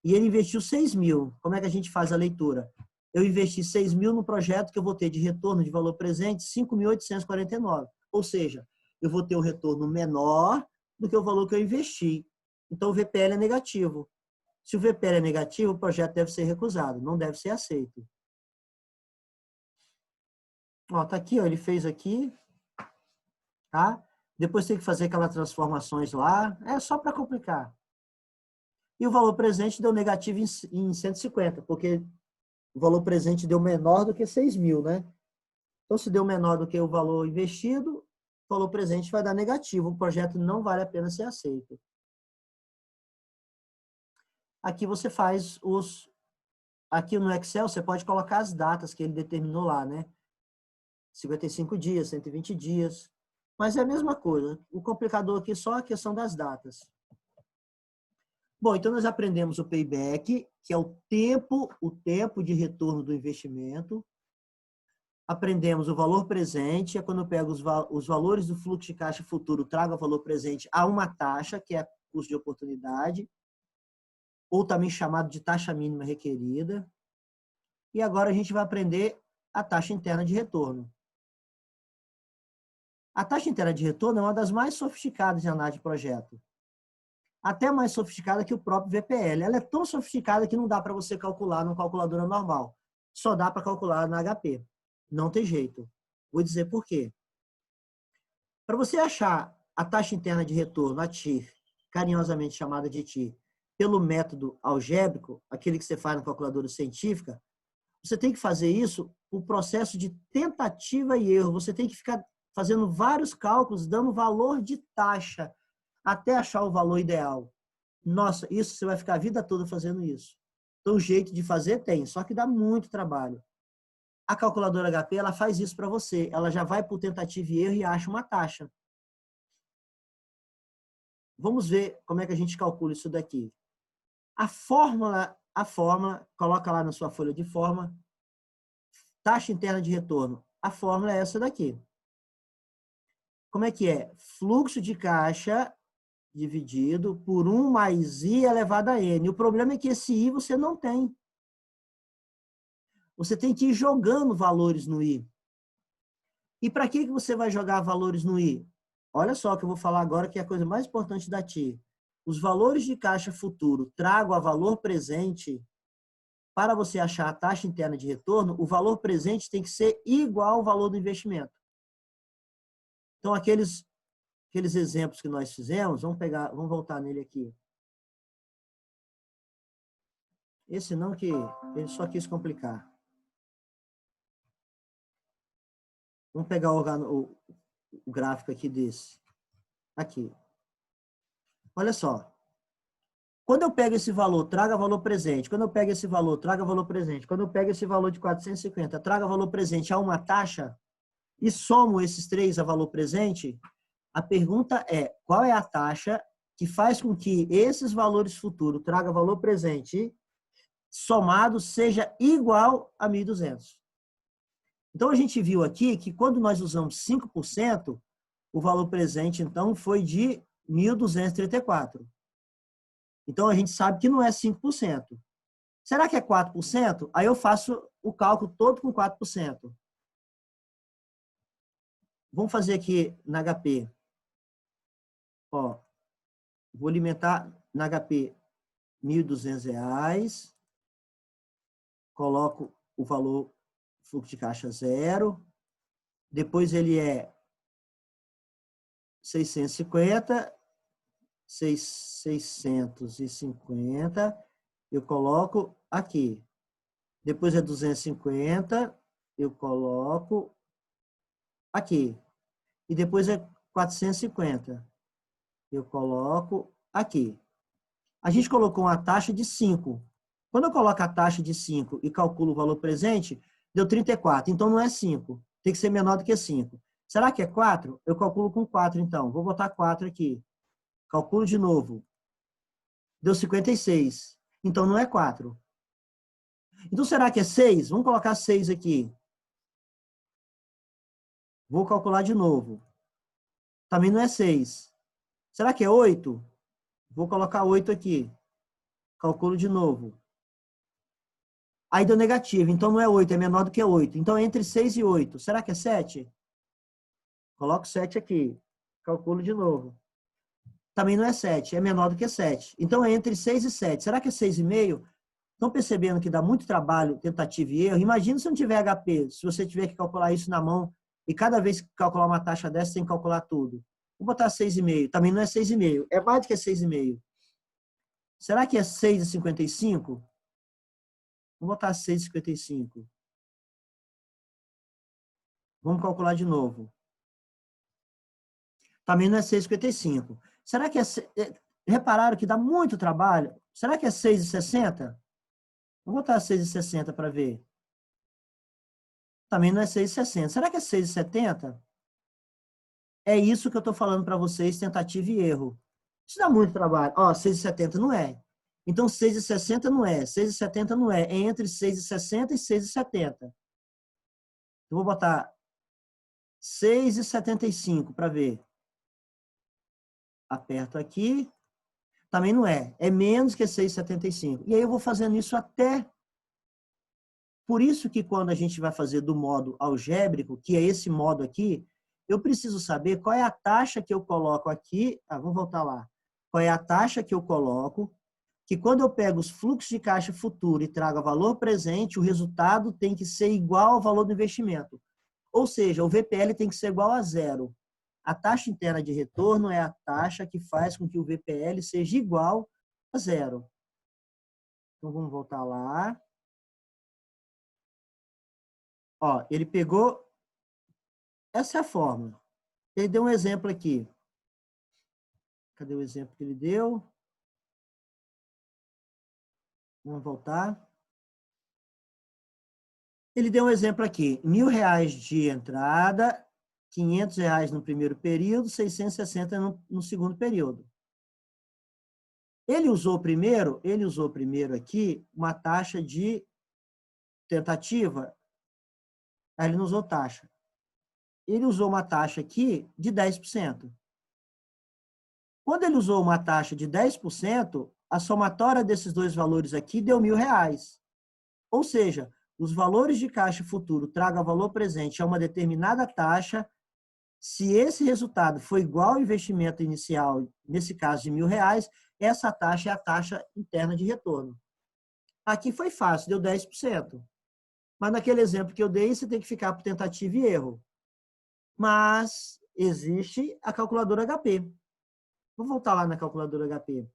E ele investiu 6.000. Como é que a gente faz a leitura? Eu investi 6.000 no projeto que eu vou ter de retorno de valor presente 5.849. Ou seja, eu vou ter um retorno menor do que o valor que eu investi. Então, o VPL é negativo. Se o VPL é negativo, o projeto deve ser recusado, não deve ser aceito. Ó, tá aqui, ó, ele fez aqui. tá? Depois tem que fazer aquelas transformações lá, é só para complicar. E o valor presente deu negativo em 150, porque o valor presente deu menor do que 6 mil, né? Então, se deu menor do que o valor investido, o valor presente vai dar negativo. O projeto não vale a pena ser aceito. Aqui você faz os... Aqui no Excel, você pode colocar as datas que ele determinou lá, né? 55 dias, 120 dias. Mas é a mesma coisa. O complicador aqui é só a questão das datas. Bom, então nós aprendemos o payback, que é o tempo de retorno do investimento. Aprendemos o valor presente, é quando eu pego os valores do fluxo de caixa futuro, trago o valor presente a uma taxa, que é custo de oportunidade, ou também chamado de taxa mínima requerida. E agora a gente vai aprender a taxa interna de retorno. A taxa interna de retorno é uma das mais sofisticadas de análise de projeto. Até mais sofisticada que o próprio VPL. Ela é tão sofisticada que não dá para você calcular numa calculadora normal. Só dá para calcular na HP. Não tem jeito. Vou dizer por quê. Para você achar a taxa interna de retorno, a TIR, carinhosamente chamada de TIR, pelo método algébrico, aquele que você faz na calculadora científica, você tem que fazer isso por processo de tentativa e erro. Você tem que ficar fazendo vários cálculos, dando valor de taxa, até achar o valor ideal. Nossa, isso você vai ficar a vida toda fazendo isso. Então, o jeito de fazer tem, só que dá muito trabalho. A calculadora HP, ela faz isso para você. Ela já vai por tentativa e erro e acha uma taxa. Vamos ver como é que a gente calcula isso daqui. A fórmula, coloca lá na sua folha de fórmula, taxa interna de retorno. A fórmula é essa daqui. Como é que é? Fluxo de caixa dividido por 1 mais I elevado a N. O problema é que esse I você não tem. Você tem que ir jogando valores no I. E para que você vai jogar valores no I? Olha só o que eu vou falar agora, que é a coisa mais importante da TIR. Os valores de caixa futuro trago a valor presente. Para você achar a taxa interna de retorno, o valor presente tem que ser igual ao valor do investimento. Então, aqueles exemplos que nós fizemos, vamos voltar nele aqui. Esse não, que ele só quis complicar. Vamos pegar o gráfico aqui desse. Aqui. Olha só. Quando eu pego esse valor, traga valor presente. Quando eu pego esse valor, traga valor presente. Quando eu pego esse valor de 450, traga valor presente a uma taxa e somo esses três a valor presente, a pergunta é, qual é a taxa que faz com que esses valores futuros traga valor presente somado seja igual a 1.200? Então, a gente viu aqui que quando nós usamos 5%, o valor presente, então, foi de 1.234. Então, a gente sabe que não é 5%. Será que é 4%? Aí eu faço o cálculo todo com 4%. Vamos fazer aqui na HP. Ó, vou alimentar na HP R$1.200. Coloco o valor fluxo de caixa 0. Depois ele é 650. 650. Eu coloco aqui. Depois é 250. Eu coloco aqui. E depois é 450. Eu coloco aqui. A gente colocou uma taxa de 5. Quando eu coloco a taxa de 5 e calculo o valor presente, deu 34. Então, não é 5. Tem que ser menor do que 5. Será que é 4? Eu calculo com 4, então. Vou botar 4 aqui. Calculo de novo. Deu 56. Então, não é 4. Então, será que é 6? Vamos colocar 6 aqui. Vou calcular de novo. Também não é 6. Será que é 8? Vou colocar 8 aqui. Calculo de novo. Aí deu negativo. Então, não é 8, é menor do que 8. Então, é entre 6 e 8. Será que é 7? Coloco 7 aqui. Calculo de novo. Também não é 7, é menor do que 7. Então, é entre 6 e 7. Será que é 6,5? Estão percebendo que dá muito trabalho, tentativa e erro? Imagina se não tiver HP, se você tiver que calcular isso na mão e cada vez que calcular uma taxa dessa, tem que calcular tudo. Vou botar 6,5. Também não é 6,5. É mais do que 6,5. Será que é 6,55? Vou botar 6,55. Vamos calcular de novo. Também não é 6,55. Será que é... Repararam que dá muito trabalho? Será que é 6,60? Vou botar 6,60 para ver. Também não é 6,60. Será que é 6,70? É isso que eu estou falando para vocês, tentativa e erro. Isso dá muito trabalho. Ó, 6,70 não é. Então, 6,60 não é. 6,70 não é. É entre 6,60 e 6,70. Eu vou botar 6,75 para ver. Aperto aqui. Também não é. É menos que 6,75. E aí eu vou fazendo isso até... Por isso que quando a gente vai fazer do modo algébrico, que é esse modo aqui, eu preciso saber qual é a taxa que eu coloco aqui. Vamos voltar lá. Qual é a taxa que eu coloco, que quando eu pego os fluxos de caixa futuro e trago a valor presente, o resultado tem que ser igual ao valor do investimento. Ou seja, o VPL tem que ser igual a zero. A taxa interna de retorno é a taxa que faz com que o VPL seja igual a zero. Então, vamos voltar lá. Ó, ele pegou... Essa é a fórmula. Ele deu um exemplo aqui. Cadê o exemplo que ele deu? Vamos voltar. Ele deu um exemplo aqui. R$1.000 de entrada, R$500 no primeiro período, 660 no segundo período. Ele usou primeiro aqui uma taxa de tentativa. Ele não usou taxa. Ele usou uma taxa aqui de 10%. Quando ele usou uma taxa de 10%, a somatória desses dois valores aqui deu R$1.000. Ou seja, os valores de caixa futuro traga valor presente a uma determinada taxa. Se esse resultado for igual ao investimento inicial, nesse caso de R$1.000, essa taxa é a taxa interna de retorno. Aqui foi fácil, deu 10%. Mas naquele exemplo que eu dei, você tem que ficar por tentativa e erro. Mas existe a calculadora HP. Vou voltar lá na calculadora HP.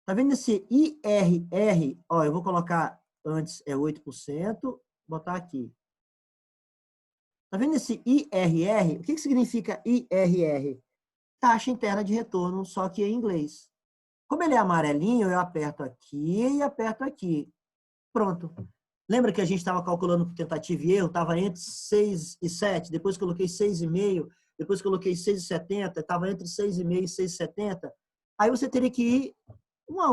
Tá vendo esse IRR? Ó, eu vou colocar antes é 8%, botar aqui. Tá vendo esse IRR? O que significa IRR? Taxa interna de retorno, só que em inglês. Como ele é amarelinho, eu aperto aqui e aperto aqui. Pronto. Lembra que a gente estava calculando por tentativa e erro? Estava entre 6 e 7, depois coloquei 6,5, depois coloquei 6,70, estava entre 6,5 e 6,70. Aí você teria que ir um a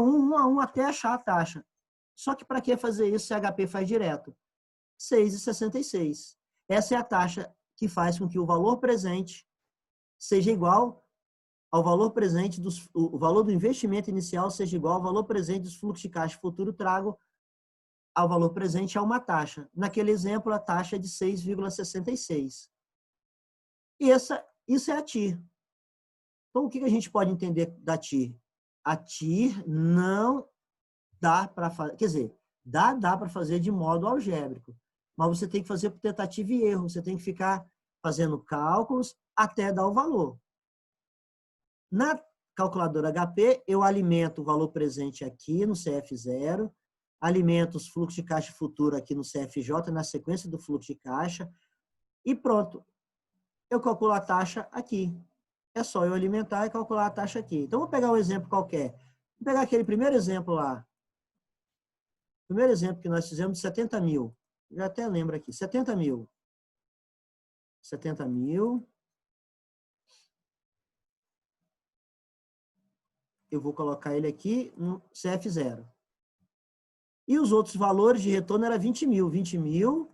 um, até achar a taxa. Só que para que fazer isso se a HP faz direto? 6,66. Essa é a taxa que faz com que o valor presente seja igual ao valor presente o valor do investimento inicial seja igual ao valor presente dos fluxos de caixa futuro trago ao valor presente a uma taxa. Naquele exemplo, a taxa é de 6,66. E isso é a TIR. Então, o que a gente pode entender da TIR? A TIR não dá para fazer, quer dizer, dá para fazer de modo algébrico, mas você tem que fazer por tentativa e erro, você tem que ficar fazendo cálculos até dar o valor. Na calculadora HP, eu alimento o valor presente aqui no CF0, alimento os fluxos de caixa futuro aqui no CFJ, na sequência do fluxo de caixa, e pronto. Eu calculo a taxa aqui. É só eu alimentar e calcular a taxa aqui. Então, vou pegar um exemplo qualquer. Vou pegar aquele primeiro exemplo lá. Primeiro exemplo que nós fizemos de 70 mil. Já até lembro aqui. 70 mil. 70 mil. Eu vou colocar ele aqui no CF0. E os outros valores de retorno era 20 mil. 20 mil.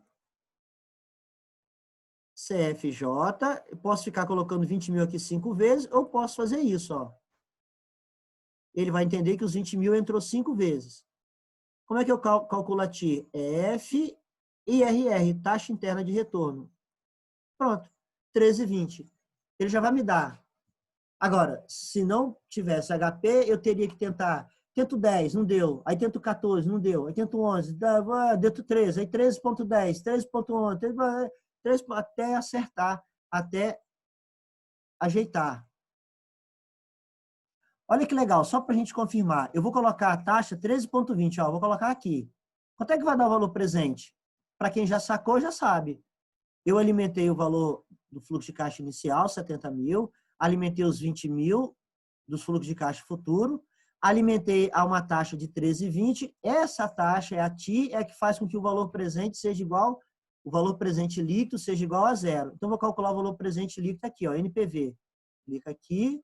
CFJ. Eu posso ficar colocando 20 mil aqui 5 vezes, ou posso fazer isso, ó. Ele vai entender que os 20 mil entrou 5 vezes. Como é que eu calculo a TIR? F e IRR, taxa interna de retorno. Pronto, 13,20. Ele já vai me dar. Agora, se não tivesse HP, eu teria que tentar. Tento 10, não deu. Aí tento 14, não deu. Aí tento 11, tento 13. Aí 13,10, 13,11. até acertar, até ajeitar. Olha que legal, só para a gente confirmar. Eu vou colocar a taxa 13,20, ó, vou colocar aqui. Quanto é que vai dar o valor presente? Para quem já sacou, já sabe. Eu alimentei o valor do fluxo de caixa inicial, 70 mil, alimentei os 20 mil dos fluxos de caixa futuro, alimentei a uma taxa de 13,20. Essa taxa é a TI, é a que faz com que o valor presente seja igual, o valor presente líquido seja igual a zero. Então, vou calcular o valor presente líquido aqui, ó, NPV. Clica aqui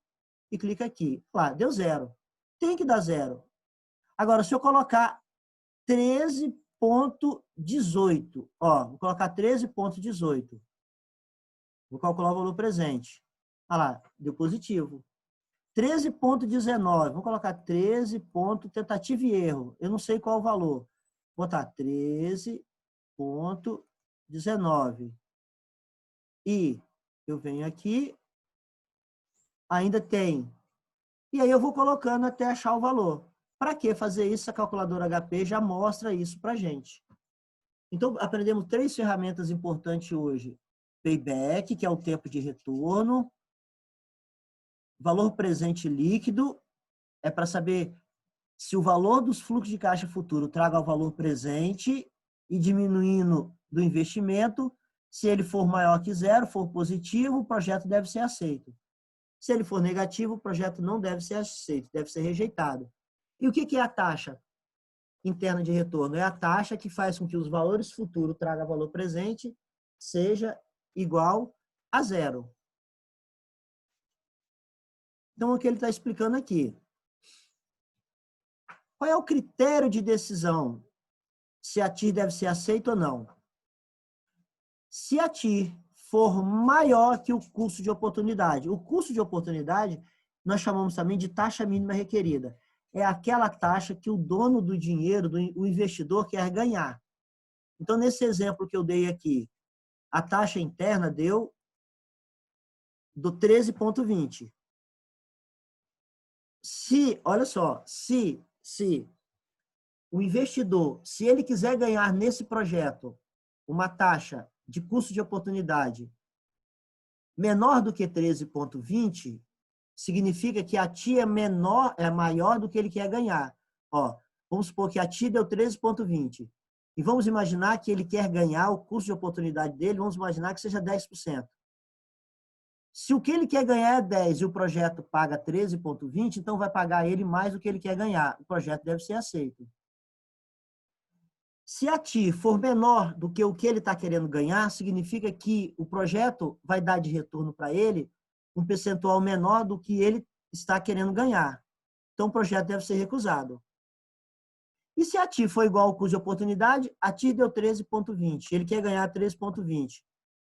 e clica aqui. Lá, deu zero. Tem que dar zero. Agora, se eu colocar 13,18, ó, vou colocar 13,18. Vou calcular o valor presente. Olha lá, deu positivo. 13,19. Vou colocar 13 ponto tentativa e erro. Eu não sei qual o valor. Vou botar 13,19. E eu venho aqui, ainda tem. E aí eu vou colocando até achar o valor. Para que fazer isso? A calculadora HP já mostra isso para a gente. Então, aprendemos 3 ferramentas importantes hoje. Payback, que é o tempo de retorno. Valor presente líquido, é para saber se o valor dos fluxos de caixa futuro traga o valor presente e diminuindo do investimento. Se ele for maior que zero, for positivo, o projeto deve ser aceito. Se ele for negativo, o projeto não deve ser aceito, deve ser rejeitado. E o que é a taxa interna de retorno? É a taxa que faz com que os valores futuros tragam valor presente seja igual a zero. Então, o que ele está explicando aqui? Qual é o critério de decisão se a TIR deve ser aceita ou não? Se a TIR for maior que o custo de oportunidade. O custo de oportunidade nós chamamos também de taxa mínima requerida. É aquela taxa que o dono do dinheiro, o investidor, quer ganhar. Então, nesse exemplo que eu dei aqui, a taxa interna deu do 13,20. Olha só, se o investidor, se ele quiser ganhar nesse projeto uma taxa de custo de oportunidade menor do que 13,20, significa que a TI é maior do que ele quer ganhar. Ó, vamos supor que a TI deu 13,20. E vamos imaginar que ele quer ganhar o custo de oportunidade dele, vamos imaginar que seja 10%. Se o que ele quer ganhar é 10 e o projeto paga 13,20, então vai pagar ele mais do que ele quer ganhar. O projeto deve ser aceito. Se a TI for menor do que o que ele está querendo ganhar, significa que o projeto vai dar de retorno para ele um percentual menor do que ele está querendo ganhar. Então, o projeto deve ser recusado. E se a TI for igual ao custo de oportunidade, a TI deu 13,20. Ele quer ganhar 13,20.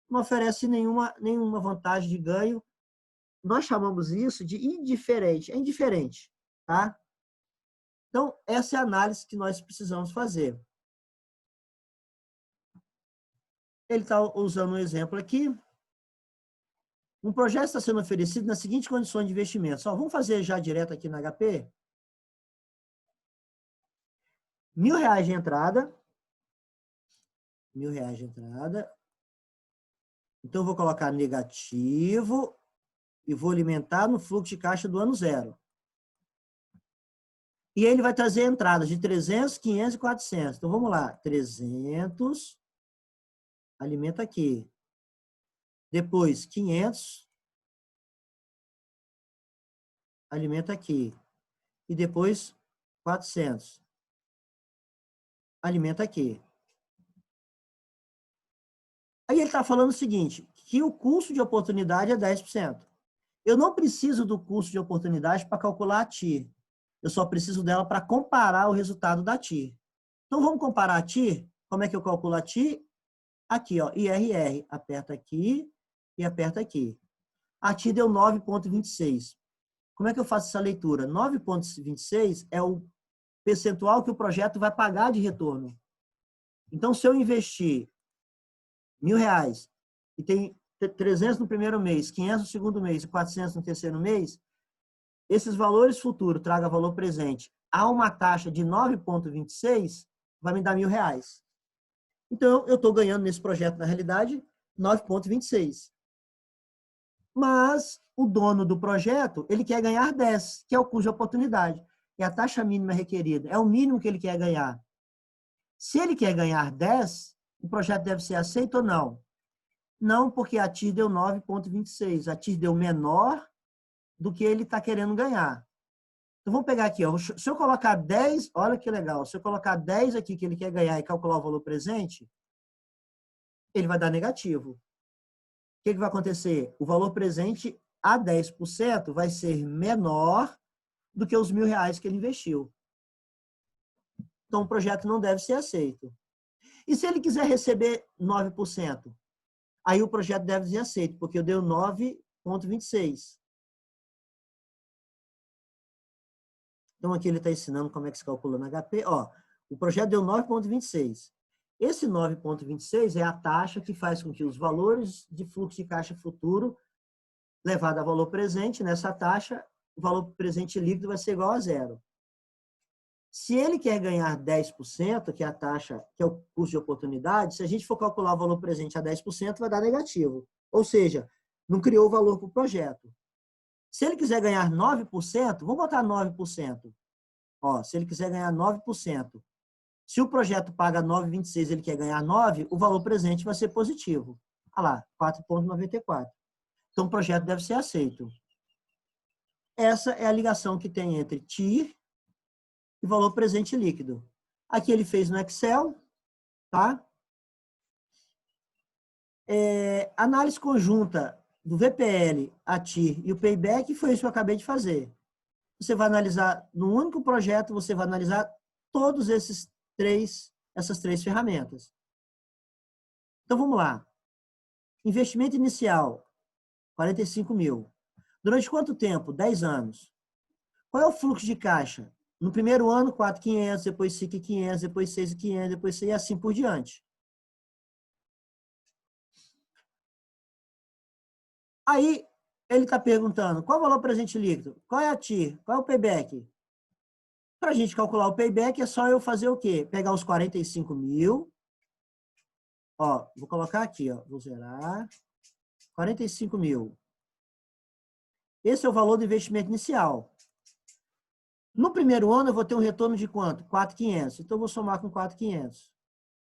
Não oferece nenhuma vantagem de ganho. Nós chamamos isso de indiferente. É indiferente, tá? Então, essa é a análise que nós precisamos fazer. Ele está usando um exemplo aqui. Um projeto está sendo oferecido nas seguintes condições de investimento. Só vamos fazer já direto aqui na HP. R$1.000 de entrada. R$1.000 de entrada. Então, eu vou colocar negativo e vou alimentar no fluxo de caixa do ano zero. E ele vai trazer entradas de 300, 500 e 400. Então, vamos lá. 300, alimenta aqui. Depois, 500, alimenta aqui. E depois, 400, alimenta aqui. Aí ele está falando o seguinte, que o custo de oportunidade é 10%. Eu não preciso do custo de oportunidade para calcular a TIR. Eu só preciso dela para comparar o resultado da TIR. Então, vamos comparar a TIR? Como é que eu calculo a TIR? Aqui, ó, IRR. Aperta aqui e aperta aqui. A TIR deu 9,26. Como é que eu faço essa leitura? 9,26 é o percentual que o projeto vai pagar de retorno. Então, se eu investir R$1.000 e tem 300 no primeiro mês, 500 no segundo mês e 400 no terceiro mês, esses valores futuros traga valor presente a uma taxa de 9,26, vai me dar R$1.000. Então, eu estou ganhando nesse projeto, na realidade, 9,26. Mas o dono do projeto, ele quer ganhar 10, que é o custo de oportunidade. É a taxa mínima requerida. É o mínimo que ele quer ganhar. Se ele quer ganhar 10, o projeto deve ser aceito ou não? Não, porque a TIR deu 9,26. A TIR deu menor do que ele está querendo ganhar. Então, vamos pegar aqui. Ó. Se eu colocar 10, olha que legal. Se eu colocar 10 aqui que ele quer ganhar e calcular o valor presente, ele vai dar negativo. O que vai acontecer? O valor presente a 10% vai ser menor do que os R$ 1.000 que ele investiu. Então, o projeto não deve ser aceito. E se ele quiser receber 9%? Aí o projeto deve ser aceito, porque eu dei 9,26. Então, aqui ele está ensinando como é que se calcula no HP. Ó, o projeto deu 9,26. Esse 9,26 é a taxa que faz com que os valores de fluxo de caixa futuro, levado a valor presente, nessa taxa, o valor presente líquido vai ser igual a zero. Se ele quer ganhar 10%, que é a taxa, que é o custo de oportunidade, se a gente for calcular o valor presente a 10%, vai dar negativo. Ou seja, não criou valor para o projeto. Se ele quiser ganhar 9%, vamos botar 9%. Ó, se ele quiser ganhar 9%, se o projeto paga 9,26 ele quer ganhar 9, o valor presente vai ser positivo. Olha lá, 4,94. Então, o projeto deve ser aceito. Essa é a ligação que tem entre TIR e valor presente líquido. Aqui ele fez no Excel, tá? Análise conjunta do VPL, a TIR e o Payback foi isso que eu acabei de fazer. Você vai analisar, no único projeto, você vai analisar todos essas três ferramentas. Então, vamos lá. Investimento inicial, 45 mil. Durante quanto tempo? 10 anos. Qual é o fluxo de caixa? No primeiro ano, 4.500, depois 5.500, depois 6.500, depois 6 e assim por diante. Aí, ele está perguntando, qual é o valor presente líquido? Qual é a TIR? Qual é o payback? Para a gente calcular o payback, é só eu fazer o quê? Pegar os 45 mil. Ó, vou colocar aqui, ó, vou zerar. 45 mil. Esse é o valor do investimento inicial. No primeiro ano, eu vou ter um retorno de quanto? 4.500. Então, eu vou somar com 4.500.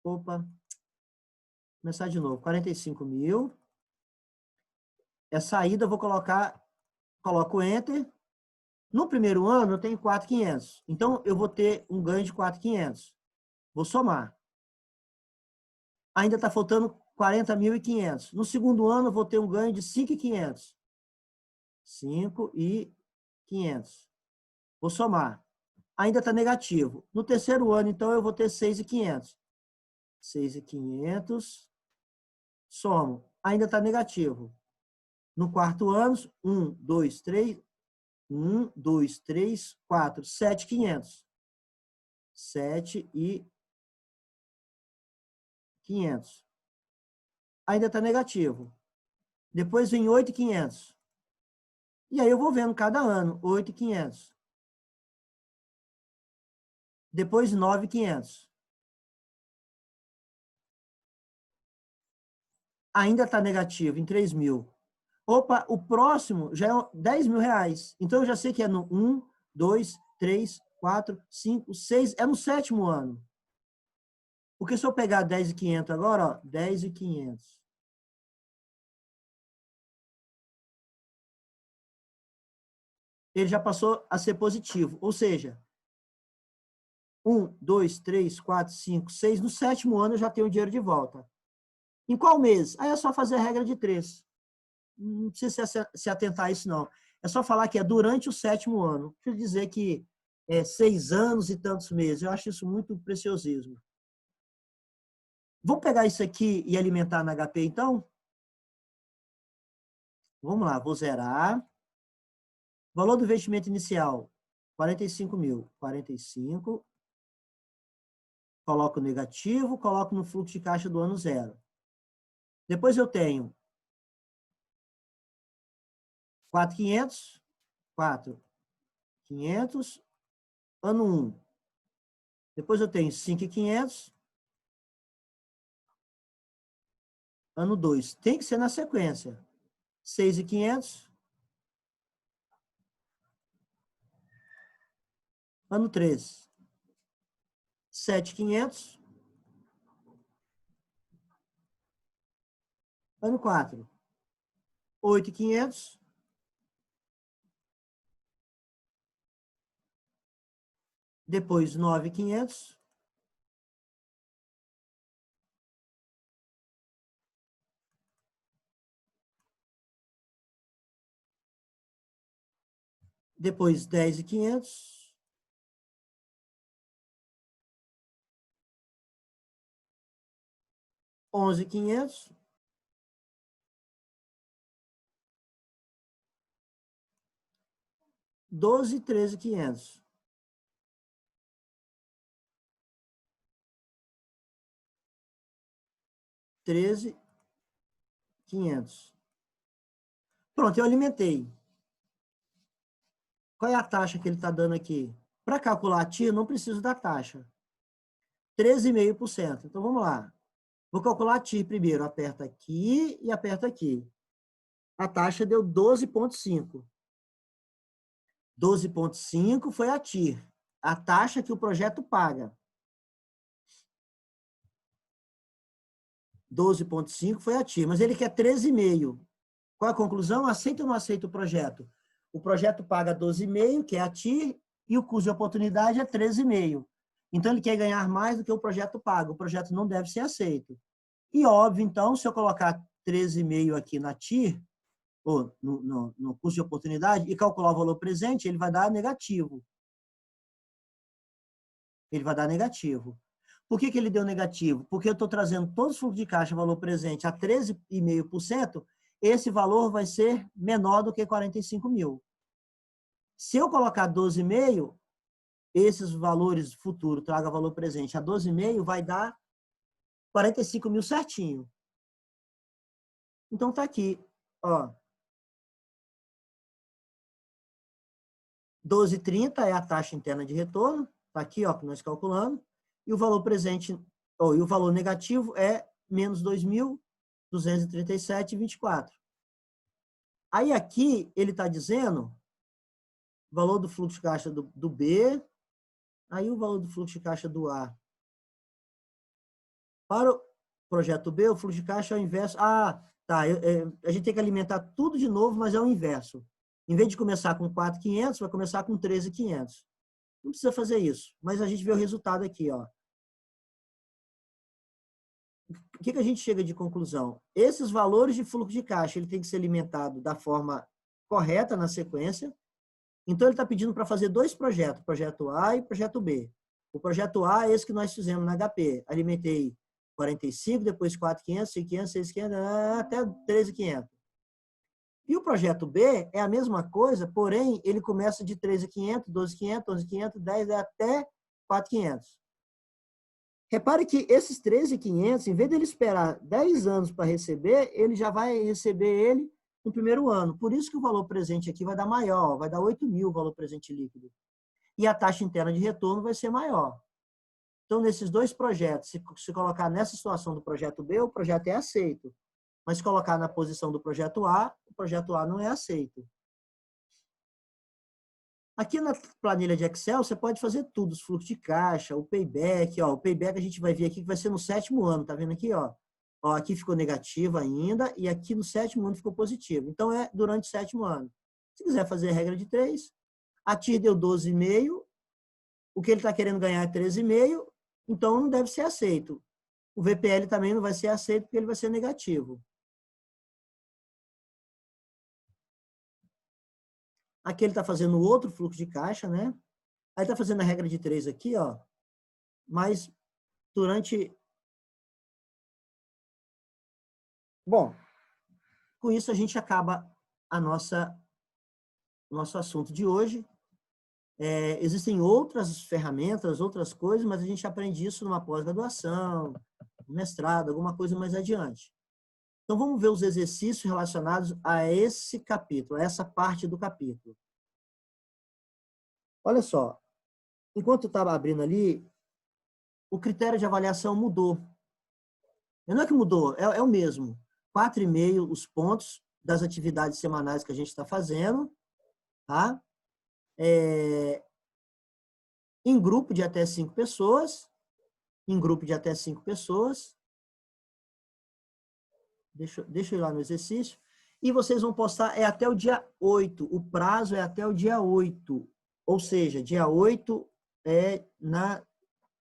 Opa. Começar de novo. 45 mil. É saída, eu vou coloco Enter. No primeiro ano, eu tenho 4.500. Então, eu vou ter um ganho de 4.500. Vou somar. Ainda está faltando 40.500. No segundo ano, eu vou ter um ganho de 5.500. 5.500. Vou somar. Ainda está negativo. No terceiro ano, então, eu vou ter 6.500. 6.500. Somo. Ainda está negativo. No quarto ano, 1, 2, 3. 1, 2, 3, 4. 7.500. 7.500. Ainda está negativo. Depois vem 8.500. E aí eu vou vendo cada ano. 8.500. Depois 9.500. Ainda está negativo em 3.000. Opa, o próximo já é 10 mil reais. Então eu já sei que é no 1, 2, 3, 4, 5, 6. É no sétimo ano. Porque se eu pegar 10.500 agora, ó, 10.500. Ele já passou a ser positivo. Ou seja, 1, 2, 3, 4, 5, 6. No sétimo ano eu já tenho o dinheiro de volta. Em qual mês? Aí é só fazer a regra de 3. Não precisa se atentar a isso, não. É só falar que é durante o sétimo ano. Não precisa dizer que é 6 anos e tantos meses. Eu acho isso muito preciosismo. Vamos pegar isso aqui e alimentar na HP, então? Vamos lá, vou zerar. Valor do investimento inicial, 45 mil. 45. Coloco negativo, coloco no fluxo de caixa do ano 0. Depois eu tenho 4.500. 4.500. Ano 1. Depois eu tenho 5.500. Ano 2. Tem que ser na sequência. 6.500. Ano 3. 7.500. Ano 4. 8.500. Depois 9.500. Depois 10.500. 11.500. 12 e 13.500. 13.500. Pronto, eu alimentei. Qual é a taxa que ele está dando aqui? Para calcular a TIR, não preciso da taxa. 13,5%. Então, vamos lá. Vou calcular a TIR primeiro. Aperta aqui e aperta aqui. A taxa deu 12,5. 12,5 foi a TIR. A taxa que o projeto paga. 12,5 foi a TIR, mas ele quer 13,5. Qual a conclusão? Aceita ou não aceita o projeto? O projeto paga 12,5, que é a TIR, e o custo de oportunidade é 13,5. Então, ele quer ganhar mais do que o projeto paga. O projeto não deve ser aceito. E, óbvio, então, se eu colocar 13,5 aqui na TIR, ou no custo de oportunidade, e calcular o valor presente, ele vai dar negativo. Ele vai dar negativo. Por que ele deu negativo? Porque eu estou trazendo todos os fluxos de caixa, valor presente, a 13,5%, esse valor vai ser menor do que 45 mil. Se eu colocar 12,5, esses valores futuros, traga valor presente a 12,5, vai dar 45 mil certinho. Então, está aqui, ó. 12,30 é a taxa interna de retorno, está aqui, ó, que nós calculamos, e o valor presente, e o valor negativo é menos 2.237,24. Aí aqui ele está dizendo valor do fluxo de caixa do B, aí o valor do fluxo de caixa do A. Para o projeto B, o fluxo de caixa é o inverso. Ah, tá, a gente tem que alimentar tudo de novo, mas é o inverso. Em vez de começar com 4.500, vai começar com 13.500. Não precisa fazer isso, mas a gente vê o resultado aqui, ó. O que a gente chega de conclusão? Esses valores de fluxo de caixa, ele tem que ser alimentado da forma correta na sequência. Então, ele está pedindo para fazer dois projetos, projeto A e projeto B. O projeto A é esse que nós fizemos na HP. Alimentei 45, depois 4.500, 5.500, 6.500, até 13.500. E o projeto B é a mesma coisa, porém, ele começa de 13.500, 12.500, 11.500, 10 até 4.500. Repare que esses 13.500, em vez de ele esperar 10 anos para receber, ele já vai receber ele no primeiro ano. Por isso que o valor presente aqui vai dar maior, vai dar 8 mil o valor presente líquido. E a taxa interna de retorno vai ser maior. Então, nesses dois projetos, se colocar nessa situação do projeto B, o projeto é aceito. Mas se colocar na posição do projeto A, o projeto A não é aceito. Aqui na planilha de Excel, você pode fazer tudo, os fluxos de caixa, o payback. Ó, o payback a gente vai ver aqui que vai ser no 7º ano, tá vendo aqui? Ó? Ó, aqui ficou negativo ainda e aqui no 7º ano ficou positivo. Então, é durante o 7º ano. Se quiser fazer a regra de 3, a TIR deu 12,5, o que ele está querendo ganhar é 13,5, então não deve ser aceito. O VPL também não vai ser aceito porque ele vai ser negativo. Aqui ele está fazendo outro fluxo de caixa, né? Aí está fazendo a regra de 3 aqui, ó. Mas durante... Bom, com isso a gente acaba o nosso assunto de hoje. Existem outras ferramentas, outras coisas, mas a gente aprende isso numa pós-graduação, mestrado, alguma coisa mais adiante. Então, vamos ver os exercícios relacionados a esse capítulo, a essa parte do capítulo. Olha só, enquanto eu estava abrindo ali, o critério de avaliação mudou. Não é que mudou, é o mesmo. 4,5 os pontos das atividades semanais que a gente está fazendo, tá? Em grupo de até 5 pessoas, em grupo de até 5 pessoas. Deixa eu ir lá no exercício. E vocês vão postar, é até o dia 8. O prazo é até o dia 8. Ou seja, dia 8 é na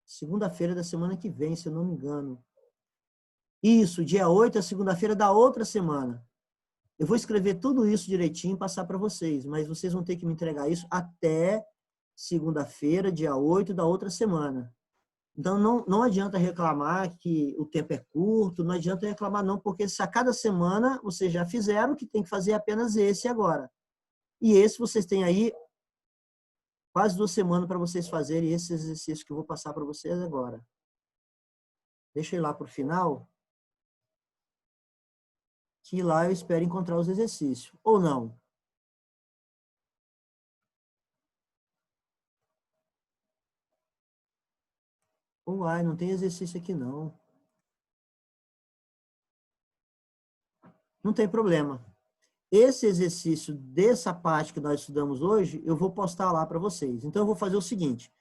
segunda-feira da semana que vem, se eu não me engano. Isso, dia 8 é segunda-feira da outra semana. Eu vou escrever tudo isso direitinho e passar para vocês, mas vocês vão ter que me entregar isso até segunda-feira, dia 8 da outra semana. Então, não adianta reclamar que o tempo é curto, não adianta reclamar não, porque se a cada semana vocês já fizeram, que tem que fazer apenas esse agora. E esse vocês têm aí quase 2 semanas para vocês fazerem esse exercício que eu vou passar para vocês agora. Deixa eu ir lá para o final, que lá eu espero encontrar os exercícios. Ou não. Uai, não tem exercício aqui não. Não tem problema. Esse exercício dessa parte que nós estudamos hoje, eu vou postar lá para vocês. Então, eu vou fazer o seguinte.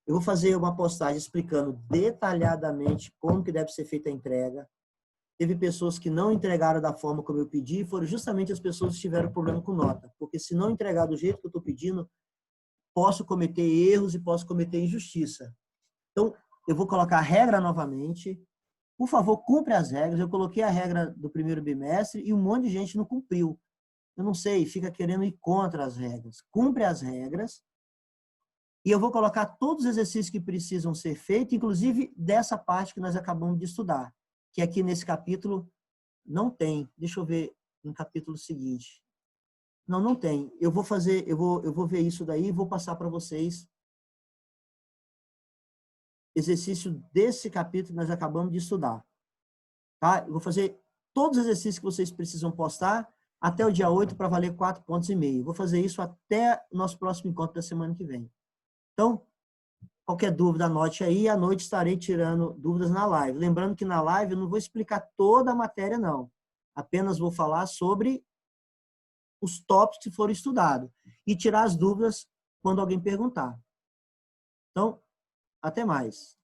Eu vou fazer uma postagem explicando detalhadamente como que deve ser feita a entrega. Teve pessoas que não entregaram da forma como eu pedi, e foram justamente as pessoas que tiveram problema com nota. Porque se não entregar do jeito que eu estou pedindo, posso cometer erros e posso cometer injustiça. Então, eu vou colocar a regra novamente. Por favor, cumpre as regras. Eu coloquei a regra do primeiro bimestre e um monte de gente não cumpriu. Eu não sei, fica querendo ir contra as regras. Cumpre as regras. E eu vou colocar todos os exercícios que precisam ser feitos, inclusive dessa parte que nós acabamos de estudar, que aqui nesse capítulo não tem. Deixa eu ver no capítulo seguinte. Não tem. Eu vou fazer, eu vou ver isso daí e vou passar para vocês exercício desse capítulo que nós acabamos de estudar. Tá? Eu vou fazer todos os exercícios que vocês precisam postar até o dia 8 para valer 4,5 pontos. Vou fazer isso até o nosso próximo encontro da semana que vem. Então, qualquer dúvida, anote aí. À noite estarei tirando dúvidas na live. Lembrando que na live eu não vou explicar toda a matéria, não. Apenas vou falar sobre os tópicos que foram estudados e tirar as dúvidas quando alguém perguntar. Então, até mais.